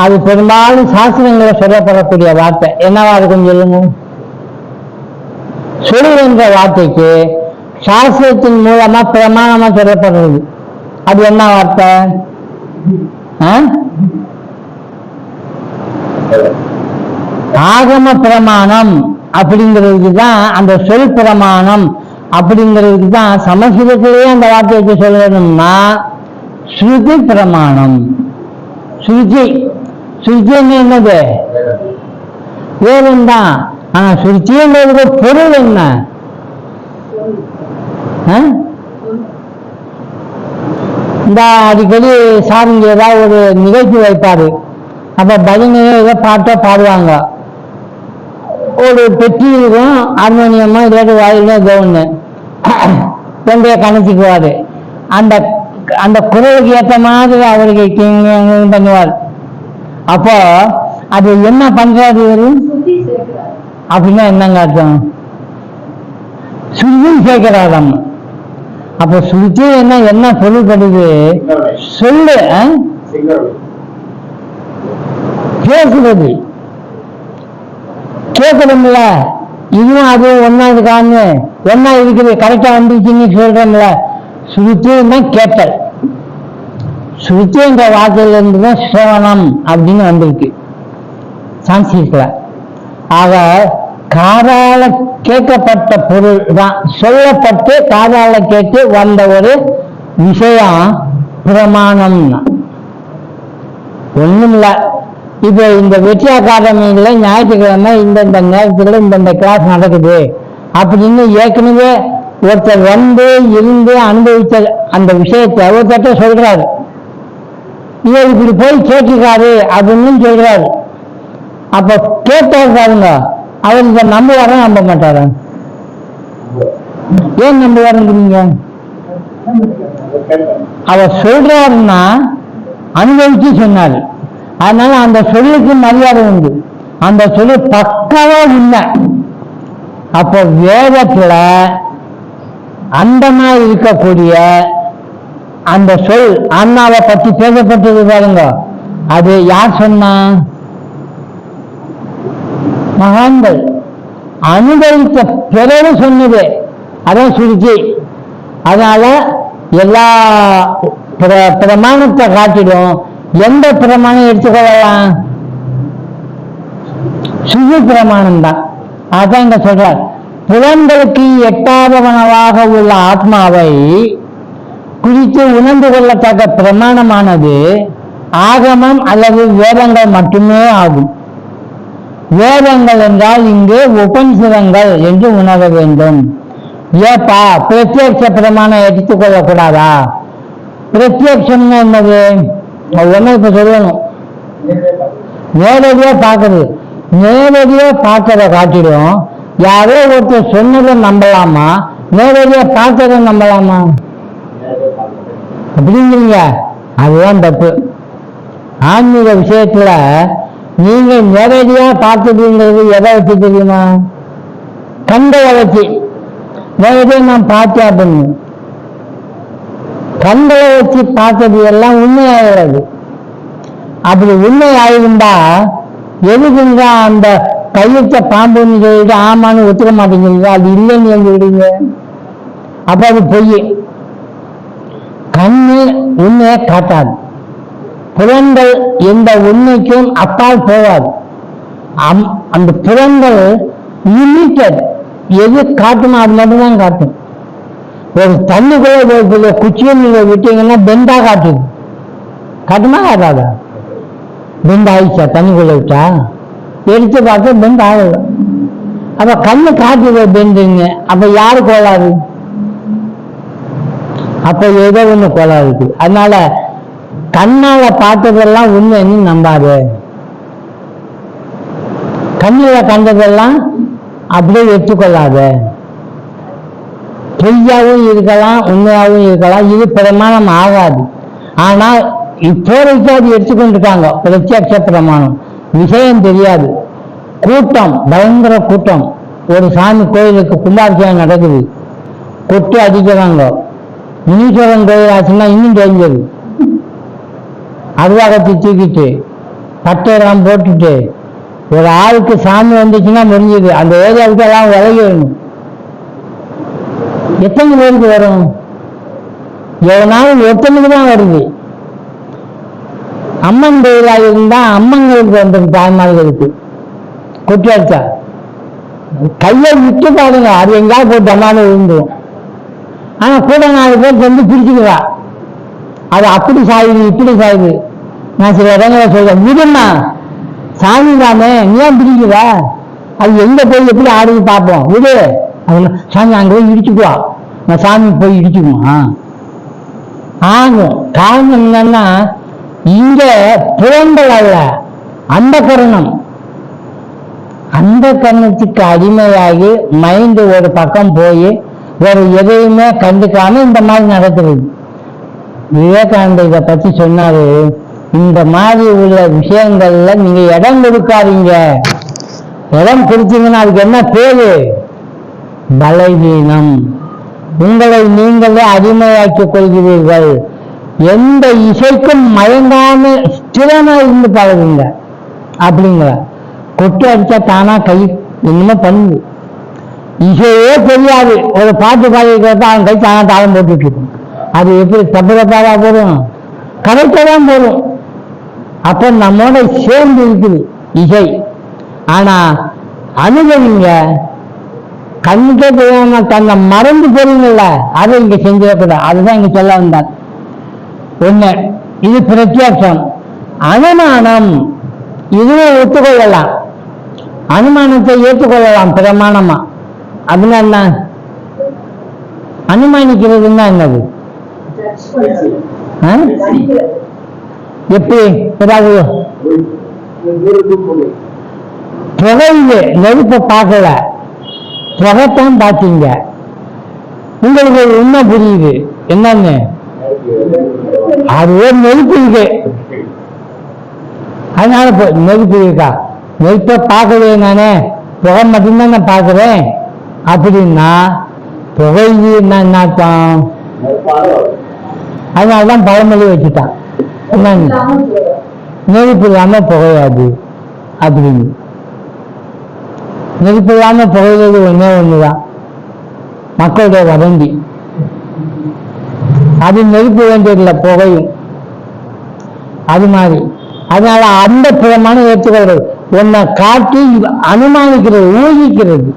அது பெரும்பாலும் சாஸ்திரங்களை சொல்லப்படக்கூடிய வார்த்தை. என்னவா இருக்கும் சொல்லுங்க? சொல் என்ற வார்த்தைக்கு சாஸ்திரத்தின் மூலமா பிரமாணமா சொல்லப்படுறது. அது என்ன வார்த்தை? ஆகம பிரமாணம் அப்படிங்கிறதுக்கு தான், அந்த சொல் பிரமாணம் அப்படிங்கிறதுக்கு தான் சமஸ்கிருதத்திலேயே அந்த வார்த்தைக்கு சொல்லணும்னா ஸ்ருதி பிரமாணம். ஸ்ருதி, ஸ்ருதின்னு என்னது? வேதம் தான். ஆனா ஸ்ருதிங்கிறது பொருள் என்ன? இந்த அடிக்கடி சாமிங்க ஏதாவது ஒரு நிகழ்ச்சி வைப்பாரு, அப்ப பஜனையோ ஏதோ பாட்டோ பாடுவாங்க. ஒரு பெட்டி இருக்கும், ஹார்மோனியமோ இல்லாட்டி வாயிலோ ஏதோ ஒண்ணு தொண்டைய கணச்சிக்குவாரு. அந்த அந்த குரலுக்கு ஏற்ற மாதிரி அவருக்கு பண்ணுவார். அப்போ அது என்ன பண்றாரு அப்படின்னா என்னங்க அர்த்தம்? சுருதி சேர்க்கிறாராம். அப்ப சுருதி என்ன பொருள்படுது? சொல்லு, பேசுறது, கேட்கணும்ல. இதுவும் அது ஒன்னா இருக்கான்னு ஒன்னா இருக்குது, கரெக்டா வந்துருச்சுன்னு சொல்றோம்ல. சுருத்தின்னா கேட்டல். சுருத்தி என்ற வார்த்தையில இருந்துதான் சிரவணம் அப்படின்னு வந்திருக்கு சான்ஸ்கிரிட்ல. ஆக காதால கேட்கப்பட்ட பொருள் தான், சொல்லப்பட்டு காதால கேட்டு வந்த ஒரு விஷயம் பிரமாணம்னா ஒண்ணும் இல்ல. இப்ப இந்த வெற்றி அகாடமியில ஞாயிற்றுக்கிழமை இந்த நேரத்துல இந்த கிளாஸ் நடக்குது அப்படின்னு ஏற்கனவே ஒருத்தர் வந்து இருந்து அனுபவிச்ச அந்த விஷயத்தை ஒருத்தட்ட சொல்றாரு. இவர் இப்படி போய் கேட்டிருக்காரு அப்படின்னு சொல்றாரு. அப்ப கேட்டாரு பாருங்க, அவர் இதை நம்புவாரா நம்ப மாட்டாரா? ஏன் நம்புவாருங்கிறீங்க? அவர் சொல்றாருன்னா அனுபவிச்சு சொன்னாரு. அதனால அந்த சொல்லுக்கு மரியாதை உண்டு. அந்த சொல்லு பக்காவா உண்மை. அப்ப வேதத்துல அந்தமா இருக்கக்கூடிய அந்த சொல் அண்ணாவை பற்றி பேசப்பட்டது பாருங்க, அது யார் சொன்னா? மகான்கள் அனுபவித்த பிறகு சொன்னது, அதான் சுருதி. அதனால எல்லா பிரமாணத்தை காட்டிடும். எந்த பிரமாணம் எடுத்துக்கொள்ளலாம்? சுய பிரமாணம் தான். அதான் இங்க சொல்றார், புலன்களுக்கு எட்டாதவனவாக உள்ள ஆத்மாவை குறித்து உணர்ந்து கொள்ளத்தக்க பிரமாணமானது ஆகமம் அல்லது வேதங்கள் மட்டுமே ஆகும். வேதங்கள் என்றால் இங்கு உபனிஷதங்கள் என்று உணர வேண்டும். ஏப்பா பிரத்யட்ச பிரமாணம் எடுத்துக்கொள்ளக்கூடாதா? பிரத்யட்சம் என்னது? இப்ப சொல்லணும். நேரடியா பார்க்கறது. நேரடியா பார்க்கறத காட்டிடும். யாரோ ஒருத்தர் சொன்னதை நம்பலாமா, நேரடியா பார்த்ததை நம்பலாமா? அப்படிங்கிறீங்க, அதுதான் தப்பு. ஆன்மீக விஷயத்துல நீங்க நேரடியா பார்த்ததுங்கிறது எதை வச்சு தெரியுமா? கண்களை வச்சு. நேரடியா நான் பார்த்தேன் அப்படின்னு கண்களை வச்சு பார்த்தது எல்லாம் உண்மையாகிறது. அப்படி உண்மை ஆயிருந்தா எதுக்குங்க அந்த கையெழுத்த பாம்புன்னு சொல்லிட்டு ஆமான்னு ஒத்துக்க மாட்டேங்கிறீங்க, அது இல்லைன்னு எங்க விடுங்க. அப்ப அது பொய். கண்ணு உண்மையை காட்டாது, புலன்கள் எந்த உண்மைக்கும் அப்பால் போகாது. அந்த புலன்கள் லிமிட்டட், எது காட்டுமோ அது மட்டும்தான் காட்டும். ஒரு தண்ணிக்குள்ள குச்சியை நீங்க விட்டீங்கன்னா பெண்டா காட்டுது, காட்டுமா காட்டாதா? பெண்ட் ஆயிடுச்சா? தண்ணிக்குள்ள விட்டா எடுத்து பார்க்க பெண்ட் ஆகல. அப்ப கண்ணு காட்டுது பெண்டுங்க, அப்ப யாரு கோளாறு? அப்ப ஏதோ ஒண்ணு கோளாறு இருக்கு. அதனால கண்ணால பார்த்ததெல்லாம் உண்மைன்னு நம்பாது, கண்ணில கண்டதெல்லாம் அப்படியே எடுத்துக்கொள்ளாத. பொய்யாவும் இருக்கலாம், உண்மையாகவும் இருக்கலாம், இது பிரமாணம் ஆகாது. ஆனால் இப்போதைக்கு அது எடுத்துக்கொண்டிருக்காங்க பிரத்யட்ச பிரமாணம். விஷயம் தெரியாது. கூட்டம், பயங்கர கூட்டம். ஒரு சாமி கோயிலுக்கு கும்பாபிஷேகம் நடக்குது, கொட்டு அடிக்கிறாங்க. முனீஸ்வரன் கோயில் ஆச்சுன்னா இன்னும் தெரிஞ்சது. அருவாகத்தை தூக்கிட்டு பட்டையெல்லாம் போட்டுட்டு ஒரு ஆளுக்கு சாமி வந்துச்சுன்னா முடிஞ்சது. அந்த ஏரியாவுக்கு எல்லாம் விலகி வரணும். எத்தனை பேருக்கு வரும்? எவனாலும் ஒருத்தனுக்கு தான் வருது. அம்மன் கோயிலாக இருந்தா அம்மங்களுக்கு வந்துடும், தாய்மார்களுக்கு கொட்டி அடிச்சா கையை விட்டு பாருங்க, அது எங்கேயாவது போய் டமானு விழுந்துடும். ஆனா கூட 4 பேர் வந்து பிடிச்சுக்கிறா, அது அப்படி சாயுது இப்படி சாயுது. நான் சில இடங்களை சொல்றேன், விடுமா சாமி தானே, நீ ஏன் பிடிக்கிற? அது எங்க போய் எப்படி ஆடுது பார்ப்போம், விடு. சாமி அங்க போய் இடிச்சுக்குவா, நான் சாமி போய் இடிச்சுக்குமா ஆகும். காரணம் என்னன்னா, இங்க புலன்கள் அல்ல, அந்த கரணம். அந்த கரணத்துக்கு அடிமையாகி மைண்டு ஒரு பக்கம் போய் ஒரு எதையுமே கண்டுக்காம இந்த மாதிரி நடக்கிறது. விவேகானந்தர் இதை பத்தி சொன்னாரு, இந்த மாதிரி உள்ள விஷயங்கள்ல நீங்க இடம் கொடுக்காதீங்க. இடம் கொடுத்தீங்கன்னா அதுக்கு என்ன பேரு? பலவீனம். உங்களை நீங்களே அடிமையாக்கிக் கொள்கிறீர்கள். எந்த இசைக்கும் மயங்காம ஸ்திரமா இருந்து பழகுங்க அப்படிங்கிற. கொட்டு அடிச்சா தானா கை என்னமோ பண்ணுது. இசையே தெரியாது, ஒரு பாட்டு பாடிக்கிறத அவன் கை தானா தாளம் போட்டுட்டு இருக்கும். அது எப்படி தப்பு தப்பாக போடும்? கரெக்டாக தான் போடும். அப்ப நம்மோட சேர்ந்து இருக்குது இசை. ஆனா அனுபவிங்க, கண்ணுக்கே தெரியாம தன்னை மறந்து போறீங்கல்ல, அதை இங்க செஞ்சிடக்கூடாது. அதுதான் இங்க சொல்ல வந்தார். ஒண்ணு இது பிரத்யட்சம். அனுமானம் இதுவும் ஒத்துக்கொள்ளலாம், அனுமானத்தை ஏற்றுக்கொள்ளலாம் பிரமாணமா. அப்படின்னா என்ன? அனுமானிக்கிறதுன்னா என்னது? எப்படி? ஏதாவது புகையிலே நெருப்பை பார்க்கல, புகைத்தான் பார்த்தீங்க, உங்களுக்கு ஒரு உண்மை புரியுது என்னன்னு? அது ஒரு நெருப்பு இருக்கு, அதனால நெருப்பு இருக்கா? நெருப்பை பார்க்கவே நானே, புகை மட்டும்தான் நான் பார்க்கிறேன் அப்படின்னா புகைன்னா என்ன அர்த்தம்? அதனாலதான் பழமொழி வச்சுட்டான், நெருப்பு இல்லாம புகையாது அப்படின்னு. நெருப்பு இல்லாம புகையிறது ஒன்னே ஒண்ணுதான், மக்களுடைய வதந்தி. அது நெருப்பு வேண்டியதில்லை, புகையும் அது மாதிரி. அதனால அந்த பிரமாணம் ஏற்றுக்கிறது. உன்னை காட்டி அனுமானிக்கிறது, ஊகிக்கிறது,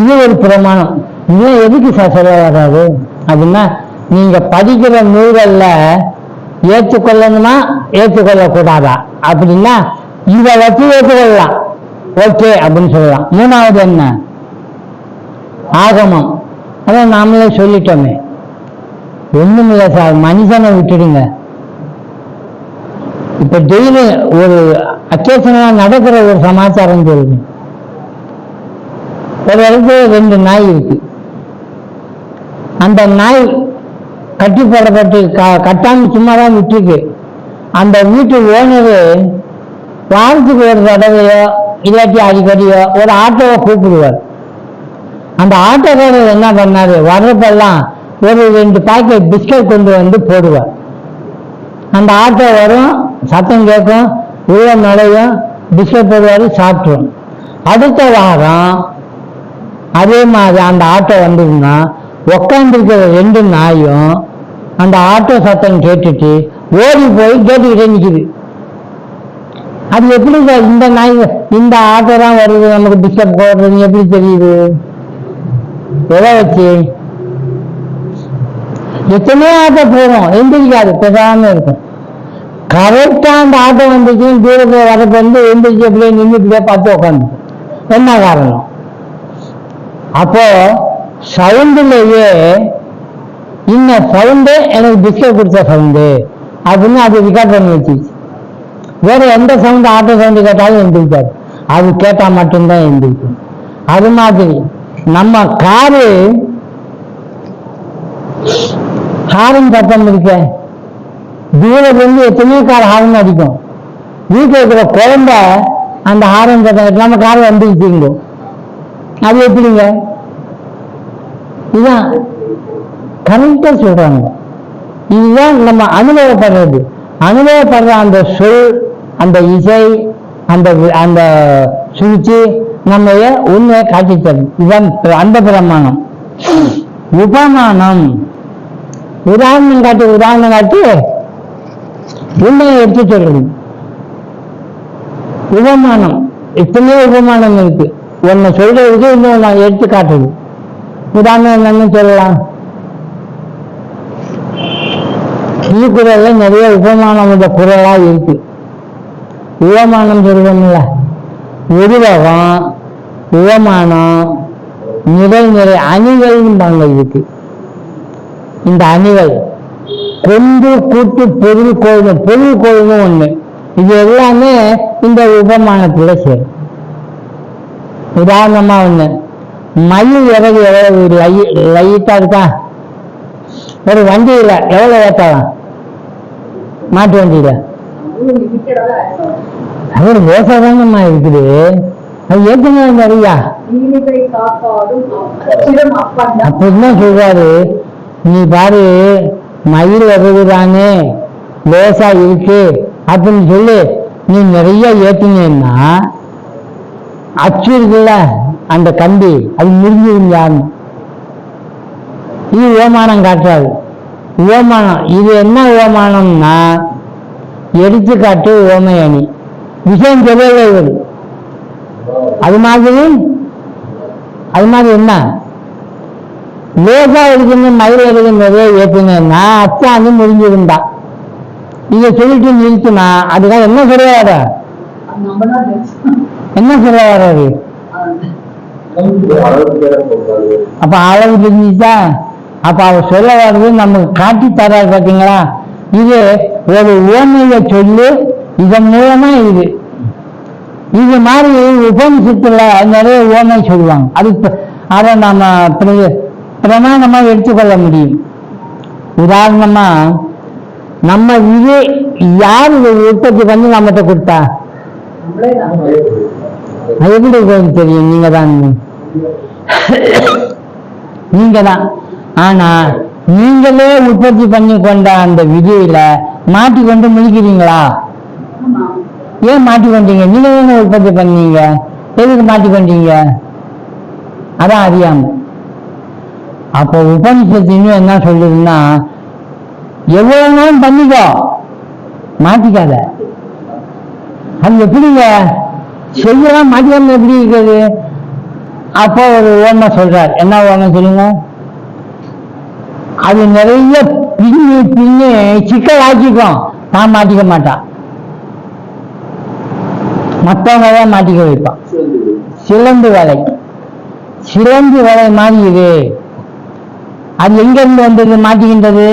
இது ஒரு பிரமாணம். இதெல்லாம் எதுக்கு சொல்ல வராது அப்படின்னா, நீங்க படிக்கிற நூல்கள்ல ஏற்றுக்கொள்ளணுமா ஏற்றுக்கொள்ளக்கூடாதா அப்படின்னா இதை வச்சு ஏற்றுக்கொள்ளலாம், ஓகே அப்படின்னு சொல்லலாம். மூணாவது என்ன? ஆகமம். அதான் நாமளே சொல்லிட்டோமே, ஒண்ணுமில்லை சார், மனுஷனை விட்டுடுங்க. இப்ப டெய்லி ஒரு அக்கேஷனா நடக்கிற ஒரு சமாச்சாரம் சொல்லுங்க. ஒரு இடத்துல 2 நாய் இருக்கு. அந்த நாய் கட்டி போடப்பட்டு கட்டாம சும்மாதான் விட்டுருக்கு. அந்த வீட்டு ஓனரு வாரத்துக்கு ஒரு தடவையோ இல்லாட்டி அடிக்கடியோ ஒரு ஆட்டோவை கூப்பிடுவார். அந்த ஆட்டோக்காரர் என்ன பண்ணாரு, வர்றப்பெல்லாம் ஒரு 2 பாக்கெட் பிஸ்கட் கொண்டு வந்து போடுவார். அந்த ஆட்டோ வரும், சத்தம் கேட்கும், உள்ள நுழையும், பிஸ்கட் போடுவாரு, சாப்பிட்டுரும். அடுத்த வாரம் அதே மாதிரி அந்த ஆட்டோ வந்ததுன்னா உக்காந்துருக்கிற 2 நாயும் அந்த ஆட்டோ சத்தம் கேட்டுட்டு ஓடி போய் கேட்டுக்கிட்டே நிற்குது. அது எப்படி இந்த நாய் இந்த ஆட்டோ தான் வருது நமக்கு டிஸ்டர்ப் போடுறதுன்னு எப்படி தெரியுது? எதை வச்சு? எத்தனையோ ஆட்டோ போகும், எந்திரிக்காது, பேசாம இருக்கும். கரெக்டா அந்த ஆட்டோ வந்துச்சு, தூரத்தில் வரப்ப வந்து எந்திரிச்சு அப்படியே நின்றுட்டு பார்த்து உட்காந்து. என்ன காரணம்? அப்போ சவுண்டுலேயே இந்த சவுண்டு எனக்கு பிஸ்கட் கொடுத்த சவுண்டு அப்படின்னு அது ரெக்கார்ட் பண்ணி வச்சிருச்சு. வேற எந்த சவுண்டு ஆட்டோ சவுண்டு கேட்டாலும் எந்திரிக்காது, அது கேட்டா மட்டும்தான் எந்திரிக்கும். அது மாதிரி நம்ம காரு ஹாரன் சத்தம் இருக்க, தூரத்துலேருந்து எத்தனையோ கார் ஹாரன் அடிக்கும். வீட்டில் இருக்கிற குழந்தை அந்த ஹாரன் சத்தம் நம்ம கார் வந்துருச்சுங்க. அது எப்படிங்க? இதுதான் கரெக்டா சொல்றாங்க. இதுதான் நம்ம அனுபவப்படுறது. அனுபவப்படுற அந்த சொல், அந்த இசை, அந்த அந்த சுழிச்சு நம்ம உண்மையை காட்டி தரும். இதுதான் அந்த பிரமாணம். உபமானம் உதாரணம் காட்டி உண்மையை எடுத்து சொல்றது. உபமானம் எத்தனையோ உபமானம் இருக்கு. ஒன்னு சொல்றதுக்கு இன்னும் நான் எடுத்து காட்டுறது. உதாரணம் என்னன்னு சொல்லலாம். திருக்குறள்ல நிறைய உபமானம் உள்ள குறளா இருக்கு. உபமானம் சொல்லுவோம்ல, உருவகம், உபமானம், நிறை அணிகள்பாங்க இருக்கு. இந்த அணிகள் கொண்டு கூட்டு பொருள் கோயிலும் ஒண்ணு. இது எல்லாமே இந்த உபமானத்துல சேரும். உதாரணமா ஒண்ணு, மயில் இறகு எவ்வளவு லைட்டா இருக்கா? ஒரு வண்டியில எவ்வளவு ஏற்றலாம்? மாட்டு வண்டியில அது ஒரு லேசாதானமா இருக்குது. அது ஏற்கனவே நிறையா அப்படிதான் சொல்றாரு. நீ பாரு, மயில் இறகுதானே லேசா இருக்கு அப்படின்னு சொல்லி நீ நிறைய ஏற்றினேன்னா அச்சு இருக்குல்ல அந்த கம்பி, அது முறிஞ்சிருந்தான்னு. இது ஓமானம் காட்டுறாரு. ஓமானம் இது என்ன ஓமானம்னா, எடுத்துக்காட்டு ஓமை அணி, விஷயம் சொல்லவே வரும். அது மாதிரி என்ன லேசா இருக்குன்னு மயில் எடுக்கின்றதே ஏற்றினேன்னா அச்சாணி முடிஞ்சிருந்தா. இதை சொல்லிட்டு நிறுத்தினா அதுதான் என்ன சொல்ல வர? என்ன சொல்ல வர்றாரு? அப்ப அளவு தெரிஞ்சுச்சா? அப்ப அவர் சொல்ல வர்றது நமக்கு காட்டி தராரு. பாத்தீங்களா? இது ஒரு ஓமையை சொல்லு, இதன் மூலமா இது மாதிரி உபனிஷத்துல நிறைய ஓமை சொல்லுவாங்க. அதை நாம பிரமாணமா எடுத்துக்கொள்ள முடியும். உதாரணமா நம்ம இது யார் உற்பத்தி பண்ணி நம்மகிட்ட கொடுத்தா? எப்படி தெரியும்? நீங்க தான். ஆனா நீங்களே உற்பத்தி பண்ணி கொண்ட அந்த விதியில மாட்டிக்கொண்டு முடிக்கிறீங்களா? ஏன் மாட்டிக்கொண்டீங்க? நீங்க தானே உற்பத்தி பண்ணீங்க, எதுக்கு மாட்டிக்கொண்டீங்க? அதான் அறியாம. அப்போ உபனிஷத்து என்ன சொல்லுதுன்னா, எவ்வளவு நாள் பண்ணிக்கோ, மாட்டிக்காத. அது எப்படிங்க செய்யலாம்? மாட்டிக்காம எப்படி இருக்குது? அப்போ ஒரு ஓமை சொல்றார். என்ன ஓமை சொல்லுங்க? அது நிறைய பின்னி சிக்கல் ஆக்கிக்கும், நான் மாட்டிக்க மாட்டான், மற்றவங்க தான் மாட்டிக்க வைப்பான். சிலந்து வலை மாதிரி இது. அது எங்க இருந்து வந்தது? மாட்டிக்கின்றது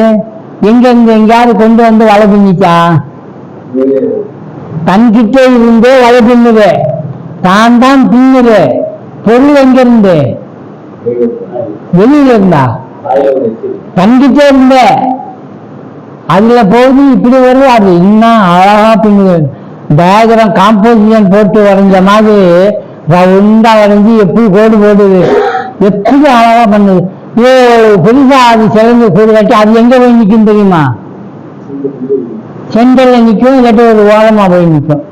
எங்க இருந்து? எங்கேயாவது கொண்டு வந்து வலை பின்னிச்சா? தன்கிட்ட இருந்தே வலை பின்னுது, தான் பின்னுது. பொருள் எங்க இருந்து? வெளியில இருந்தா? தன்கிட்டே இருந்த அதுல போகுது, இப்படி வருது. அது இன்னும் அழகா பின்னுது. டயக்ராம் காம்போசிஷன் போட்டு வரைஞ்ச மாதிரி ரவுண்டா வரைஞ்சி எப்படி கோடு போடுது, எப்படி அழகா பண்ணுது. புதுசா அது சிறந்து கூடு கட்டி அது எங்க போய் நிற்கும் தெரியுமா? சென்டர்ல நிற்கும், இல்லாட்டி ஒரு ஓரமா போய் நிற்கும்.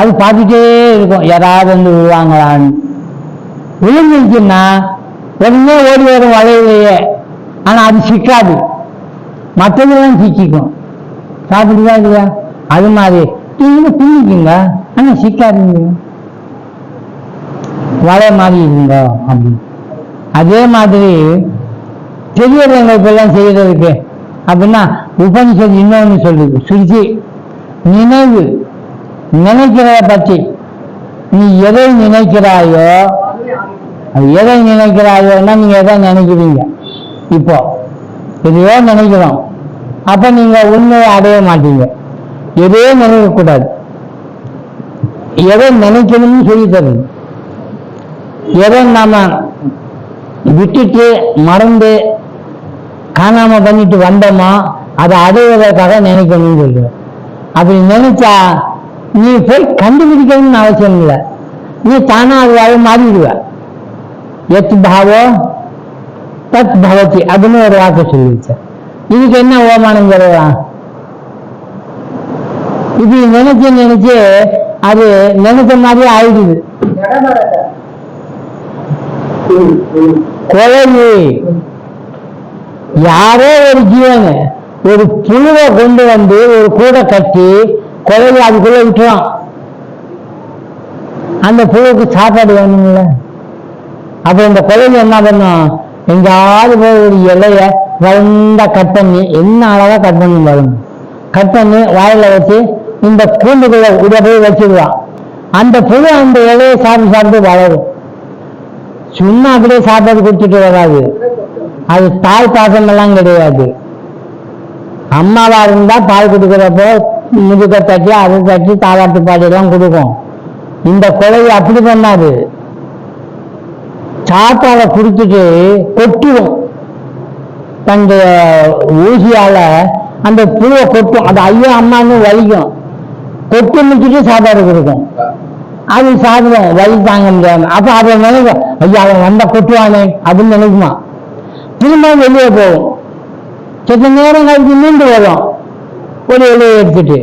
அது பார்த்துட்டே இருக்கும், யாராவது வந்து விழுவாங்களான்னு. விழுந்துருச்சுன்னா உடனே ஓடி வரும் வளையிலேயே. ஆனா அது சிக்காது, மற்றதெல்லாம் சிக்கிக்கும். சாப்பிடுதா இல்லையா? அது மாதிரி நீங்க பிள்ளைக்குங்க, ஆனா சிக்காதுங்க, வளைய மாதிரி இருங்க அப்படின்னு. அதே மாதிரி பெரியவர்களுக்கெல்லாம் செய்யறதுக்கு அப்படின்னா உபனிஷத்து இன்னொன்னு சொல்லுது, சுருச்சி. நினைவு, நினைக்கிறத பற்றி நீ எதை நினைக்கிறாயோ, எதை நினைக்கிறாயோன்னா நீங்க எதை நினைக்கிறீங்க. இப்போ எதையோ நினைக்கிறோம், அப்ப நீங்க உண்மையை அடைய மாட்டீங்க. எதையோ நினைக்கக்கூடாது, எதை நினைக்கணும்னு சொல்லி தருது. எதை நாம விட்டுட்டு மறந்து காணாம பண்ணிட்டு வந்தோமோ அதை அடைவதற்காக நினைக்கணும்னு சொல்லுவேன். அப்படி நினைச்சா நீ போய் கண்டுபிடிக்கணும்னு அவசியம் இல்லை, நீ தானா அதுவாக மாறிடுவ. எத் பாவோ தத் பவதி அப்படின்னு ஒரு வார்த்தை சொல்லிடுச்சேன். இதுக்கு என்ன ஓமானம் சொல்லலாம்? இப்படி நினைச்சு நினைச்சு அது நினைச்ச மாதிரி ஆயிடுது. கொலை, யாரோ ஒரு ஜீவன் ஒரு புழுவை கொண்டு வந்து ஒரு கூடை கட்டி கொலையை அதுக்குள்ள விட்டுறான். அந்த புழுவுக்கு சாப்பாடு வேணும்ல. அப்ப இந்த கொலையை என்ன பண்ணும், எங்காவது போய் ஒரு இலைய வளர்ந்தா கட் பண்ணி, என்ன அழகா கட் பண்ணி வரும், கட் பண்ணி வாயில வச்சு இந்த கூண்டுக்குள்ள உடைய போய் வச்சிருவான். அந்த புழு அந்த இலையை சாப்பிட்டு சாப்பிட்டு வளரும். சும்மா அப்படியே சாப்பாடு கொடுத்துட்டு வராது, அது தாய் பாசம் எல்லாம் கிடையாது. அம்மாவா இருந்தா பால் கொடுக்குறப்போ முதுக தட்டி அதை தட்டி தாலாட்டு பாடி எல்லாம் கொடுக்கும். இந்த கொலையை அப்படி பண்ணாது, சாப்பாடை குடிச்சிட்டு கொட்டுவோம், தந்த ஊசியால அந்த புழுவை கொட்டும். அது ஐயோ அம்மான்னு வலிக்கும், கொட்டு முடிச்சுட்டு சாப்பாடு கொடுக்கும். அது சாப்பிடும், வலி தாங்க முடியாம. அப்ப அதை நினைக்கும், ஐயா அவன் வந்தா கொட்டுவானே அப்படின்னு நினைக்குமா. திரும்ப வெளியே போகும், சில நேரம் கழிச்சு மீண்டு வரும், ஒரு இலையை எடுத்துட்டு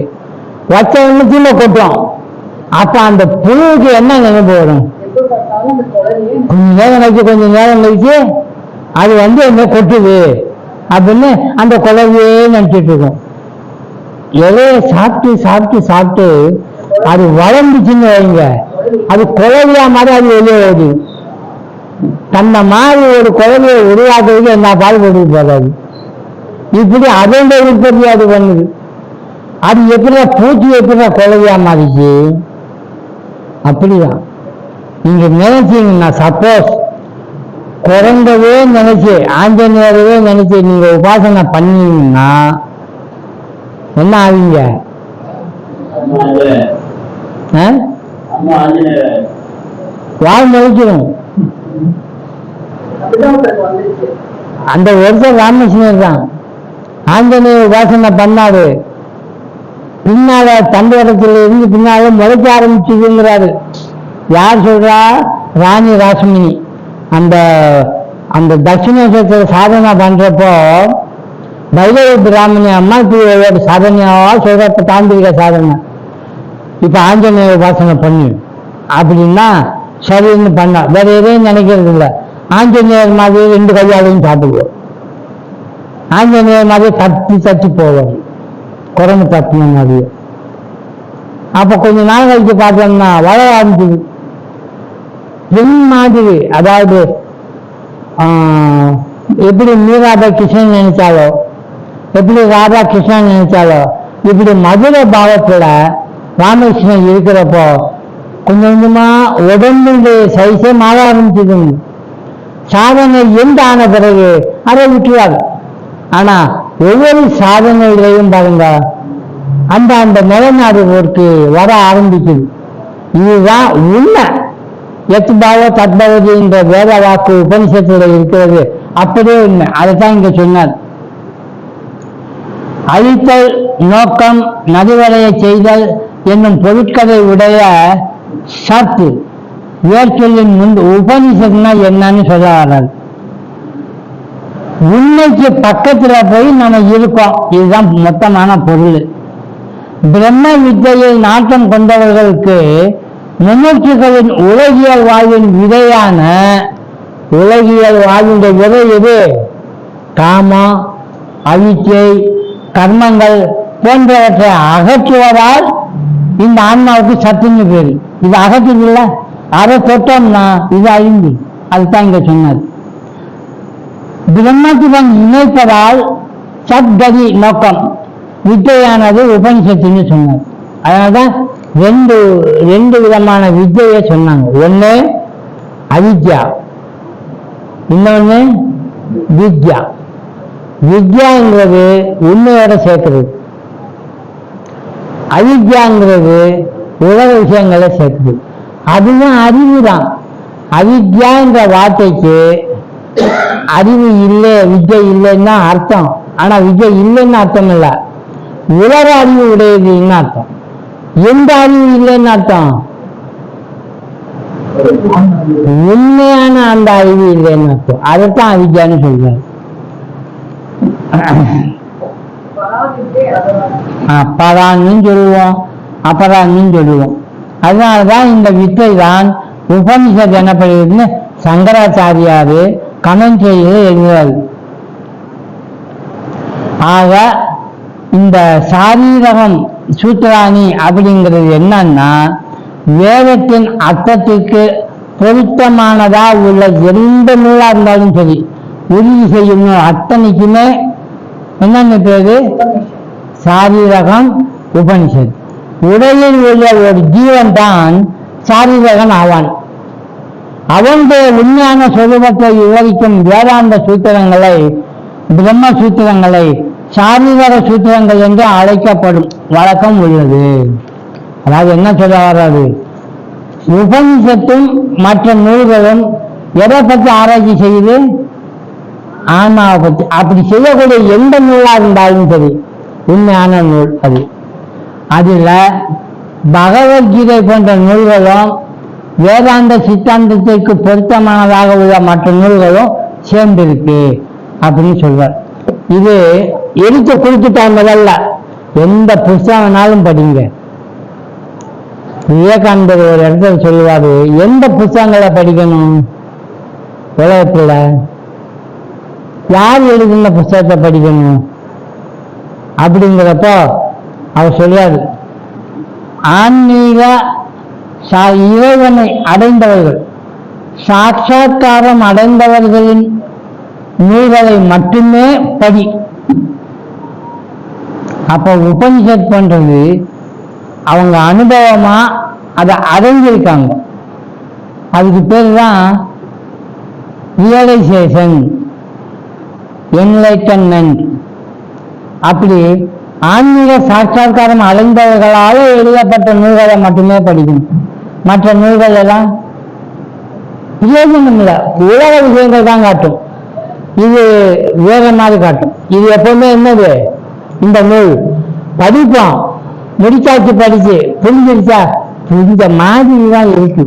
வச்ச திரும்ப கொட்டும். அப்ப அந்த புழுவுக்கு என்ன நினைப்பு வரும், கொஞ்ச நேரம் கழிச்சு கொஞ்ச நேரம் கழிச்சு அது வந்து என்ன கொட்டுது அப்படின்னு அந்த குழந்தையே நினைச்சிட்டு இருக்கும். இலையை சாப்பிட்டு சாப்பிட்டு சாப்பிட்டு அது வளர்ந்துச்சுன்னு வைங்க, அது குழந்தையா மாதிரி அது வெளியே ஓடி தன்னை மாதிரி ஒரு குழந்தையை உருவாக்குறதுக்கு என்ன பால் கொடுத்து போகாது. இப்படி அதோட உற்பத்தி அது பண்ணுது. அது எப்படியா பூச்சி எப்படியா குழந்தையா மாறிச்சு. அப்படிதான் நீங்க நினைச்சீங்கன்னா, சப்போஸ் குறைந்தவே நினைச்சு ஆஞ்சநேயரவே நினைச்சு நீங்க உபாசனை பண்ணீங்கன்னா என்ன ஆவீங்க, வாழ் நினைக்கணும். அந்த ஒருத்தர் ராமகிருஷ்ணர் தான் ஆஞ்சநேய உபாசனை பண்ணாரு, பின்னால தண்டவரத்தில் இருந்து பின்னால முளைக்க ஆரம்பிச்சுங்கிறாரு. யார் சொல்றா? ராணி ராசமினி. அந்த அந்த தட்சிணேஸ்வரத்துல சாதனை பண்றப்போ பைரவ பிராமணி அம்மா ஒரு சாதனையாவா சொல்றப்ப தாந்திரிக சாதனை. இப்ப ஆஞ்சநேய உபாசனை பண்ணு அப்படின்னா சரின்னு பண்ணா, வேற எதையும் நினைக்கிறது இல்லை. ஆஞ்சநேயர் மாதிரி 2 கையாலையும் சாப்பிடுவோம், ஆஞ்சநேயர் மாதிரி தட்டி தட்டி போவார், குரங்கு தட்டின மாதிரி. அப்ப கொஞ்ச நாள் கழிச்சு பார்த்தோம்னா வளர ஆரம்பிச்சுது பெண் மாதிரி. அதாவது எப்படி மீராபா கிருஷ்ணன் நினைச்சாலோ, எப்படி ராதா கிருஷ்ணன் நினைச்சாலோ, இப்படி மதுர பாவத்துல ராமகிருஷ்ணன் இருக்கிறப்போ கொஞ்சம் கொஞ்சமா உடம்புடைய சைஸே மாற ஆரம்பிச்சதுங்க. சாதனை எந்த ஆன பிறகு அதை விட்டுவாங்க. ஆனா ஒவ்வொரு சாதனைகளையும் பாருங்க அந்த அந்த நிலைநாடு ஒருக்கு வர ஆரம்பிக்குது. இதுதான் உண்மை. எத்பாவோ தத்பவதி என்ற வேத வாக்கு உபனிஷத்துல இருக்கிறது, அப்படியே உண்மை. அதைத்தான் இங்க சொன்னார். அழித்தல் நோக்கம் நடுவடைய செய்தல் என்னும் பொருட்களை உடைய சத்து வேர்ச்சொல்லின் முன்பு உபனிஷத்துனா என்னன்னு சொல்ல வர்றாரு. உண்மைக்கு பக்கத்துல போய் நம்ம இருக்கோம், இதுதான் மொத்தமான பொருள். பிரம்ம வித்தையில் நாட்டம் கொண்டவர்களுக்கு முன்னோக்கிகளின் உலகியல் வாழ்வின் விதையான உலகியல் வாழ்வின் விதை எது? காமம், அவிச்சை, கர்மங்கள் போன்றவற்றை அகற்றுவதால் இந்த ஆன்மாவுக்கு சத்துன்னு பேரு. இது அகற்றுதில்ல, அதை தொட்டோம்னா இது அழிந்து. அதுதான் இங்க சொன்னது. பிரம்மத்துடன் இணைப்பதால் சத்கதி நோக்கம் வித்தையானது உபனிஷத்துன்னு சொன்னார். அதனால்தான் ரெண்டு விதமான வித்தையை சொன்னாங்க. ஒண்ணு அவித்யா, இன்னொன்னு வித்யா. வித்யாங்கிறது உண்மையோட சேர்க்கிறது, அவித்யாங்கிறது உலக விஷயங்களை சேர்க்குது. அதுவும் அறிவு தான். அவித்யான்ற வார்த்தைக்கு அறிவு இல்லை, வித்யை இல்லைன்னா அர்த்தம். ஆனா வித்யை இல்லைன்னு அர்த்தம் இல்லை, உலக அறிவு உடையதுன்னு அர்த்தம். எந்த அறிவு இல்லைன்னு அர்த்தம்? உண்மையான அந்த அறிவு இல்லைன்னு அர்த்தம். அதைத்தான் அவித்யான்னு சொல்றாரு. பரான்னு சொல்லுவோம், அபரான்னு சொல்லுவோம். அதனாலதான் இந்த வித்தை தான் உபனிஷத் எனப்படுகிறதுன்னு சங்கராச்சாரியாரு கமெண்ட்ரியில எழுதுவாரு. ஆக இந்த சாரீரகம் சூத்திராணி அப்படிங்கிறது என்னன்னா, வேதத்தின் அர்த்தத்துக்கு பொருத்தமானதா உள்ள எந்த நூலா இருந்தாலும் சரி, உறுதி செய்யும் அத்தனைக்குமே என்னன்னு பேரு? சாரீரகம் உபனிஷத். உடலில் உள்ள ஒரு ஜீவன் தான் சாரீரகன் ஆவான். அவனுடைய உண்மையான சொரூபத்தை விவரிக்கும் வேதாந்த சூத்திரங்களை, பிரம்ம சூத்திரங்களை சாரீரக சூத்திரங்கள் என்று அழைக்கப்படும் வழக்கம் உள்ளது. அதாவது என்ன சொல்ல வர்றது? உபனிஷத்தும் மற்ற நூல்களும் எதை பற்றி ஆராய்ச்சி செய்யுது? ஆன்மாவை பற்றி. அப்படி செய்யக்கூடிய எந்த நூலா இருந்தாலும் சரி, உண்மையான நூல் அது. அதுல பகவத்கீதை போன்ற நூல்களும் வேதாந்த சித்தாந்தத்திற்கு பொருத்தமானதாக உள்ள மற்ற நூல்களும் சேர்ந்திருக்கு அப்படின்னு சொல்வார். இது எடுத்து கொடுத்துட்டா முதல்ல எந்த புஸ்தகம்னாலும் படிங்க. விவேகானந்தர் ஒரு இடத்துல சொல்லுவாரு, எந்த புஸ்தகங்களை படிக்கணும் உலகத்துல? யார் எழுதுன புஸ்தகத்தை படிக்கணும் அப்படிங்கிறப்போ அவர் சொல்றாரு, ஆன்மீக இறைவனை அடைந்தவர்கள், சாட்சாத்காரம் அடைந்தவர்களின் நூல்களை மட்டுமே படி. அப்ப உபனிஷத் பண்றது அவங்க அனுபவமா அதை அடைஞ்சிருக்காங்க. அதுக்கு பேர் தான் ரியலைசேஷன், என்லைட்டன்மெண்ட். அப்படி ஆன்மீக சாட்சாத்காரம் அடைந்தவர்களால எழுதப்பட்ட நூல்களை மட்டுமே படிக்கணும். மற்ற நூல்கள் எல்லாம் பிரயோஜனம் இல்லை, உலக விஷயங்கள் தான் காட்டும். இது வேற மாதிரி காட்டும். இது எப்பவுமே என்னது? இந்த நூல் படிப்போம், முடிச்சாச்சு, படிச்சு புரிஞ்சிருச்சா, புரிஞ்ச மாதிரி தான் இருக்கு.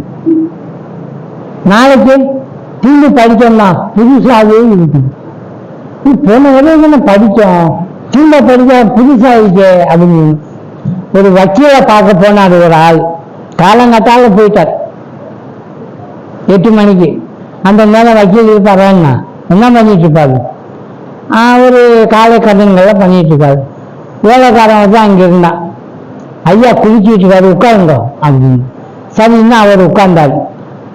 நாளைக்கு திரும்பி படிச்சோம்னா புதுசாகவே இருக்கு. போன உதவி படித்தோம், திரும்ப படிச்சா புதுசாயிருக்கு அப்படின்னு. ஒரு வக்கீலை பார்க்க போனார் ஒரு ஆள். காலங்கத்தால போயிட்டார் 8 மணிக்கு. அந்த நேரம் வக்கீல் இருப்பாருன்னா என்ன பண்ணிட்டு இருப்பாரு? ஒரு காலை கடன்களை பண்ணிட்டு இருக்காரு. வேலைக்காரன் வந்து அங்க இருந்தான். ஐயா குளிச்சுட்டு இருக்காரு, உட்காருங்க அப்படின்னு. சரின்னா அவர் உட்கார்ந்தாரு.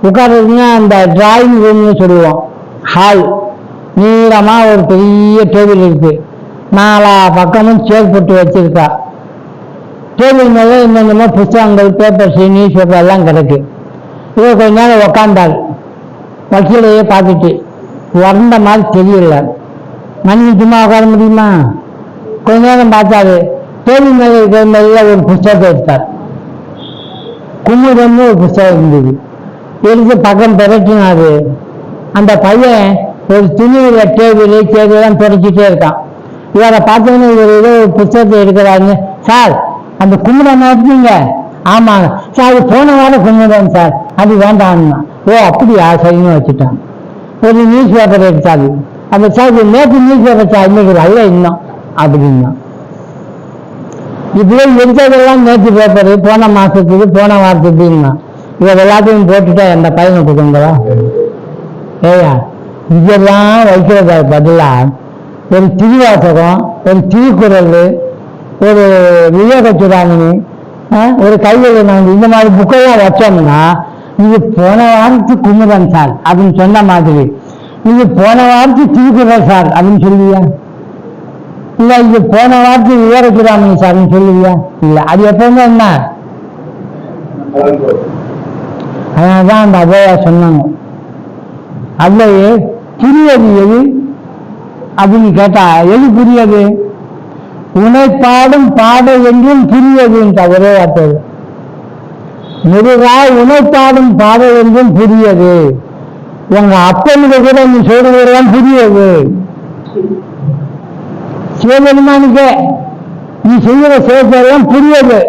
உட்காருன்னா அந்த டிராயிங் ரூம்னு சொல்லுவோம், ஹால். நீளமா ஒரு பெரிய டேபிள் இருக்கு, 4 பக்கமும் சேர் போட்டு வச்சிருக்கா. டேபிள் மேலே என்னென்னமோ புத்தகங்கள், பேப்பர்ஸ், நியூஸ் பேப்பர் எல்லாம் கிடக்கு. இவர் கொஞ்ச நேரம் உக்காந்தாரு. வக்கீலையே பார்த்துட்டு வறண்ட மாதிரி தெரியல. மணி சும்மா உட்கார முடியுமா? கொஞ்ச நேரம் பார்த்தாரு. டேபிள் மேலே இருக்கிற மேல ஒரு புத்தகத்தை எடுத்தார். குமுதம்னு ஒரு புத்தகம் இருந்தது. எடுத்து பக்கம் பிரட்டினாரு. அந்த பையன் ஒரு துணியில டேபிள் சேதெல்லாம் தொடச்சிட்டே இருக்கான். இவரை பார்த்தோன்னு இவர் ஏதோ ஒரு புத்தகத்தை எடுக்கிறாருன்னு, சார் அந்த குமுதம் எடுத்தீங்க? ஆமாங்க சார், அது போன வாரம் குமுதம் சார், அது வேண்டாம்னா. ஓ அப்படியா, சரின்னு வச்சுட்டான். ஒரு நியூஸ் பேப்பர் எடுத்தாரு. அந்த சார் நேற்று நியூஸ் பேப்பர் சார், இன்னைக்கு அல்ல இன்னும் அப்படின்னா. இப்படியே எடுத்ததெல்லாம் நேற்று பேப்பரு, போன மாசத்துக்கு போன வாரத்துக்குன்னா இதை எல்லாத்தையும் போட்டுட்டா எந்த பையனை கொடுங்களா? ஏயா இதெல்லாம் வைக்கிறத பதிலா ஒரு திருவாசகம், ஒரு திருக்குறள், ஒரு விவேக சூடாமணி, ஒரு கையில் நாங்கள் இந்த மாதிரி புக்கையெல்லாம் வச்சோம்னா இது போன வாரத்து குமுதன் சார் அப்படின்னு சொன்ன மாதிரி இது போன வாரத்து திருக்குறள் சார் அப்படின்னு சொல்லுவியா? இல்ல இது போன வாரத்து விவேக சூடாமணி சார்ன்னு சொல்லுவியா? இல்ல. அது எப்பவுமே என்ன? அதனாலதான் அந்த அவையா சொன்னாங்க, அதுலயே புரியது எது அப்படின்னு கேட்டா எது புரியது? உனைப்பாடும் பாடல் என்றும் புரியதுன்ற ஒரே வார்த்தை. முருகா உனைப்பாடும் பாடல் என்றும் புரியது, உங்க அப்பனுக்கு கூட நீ சொல்றதெல்லாம் புரியது. சிவபெருமானுக்கு நீ செய்கிற செயற்கெல்லாம் புரியது.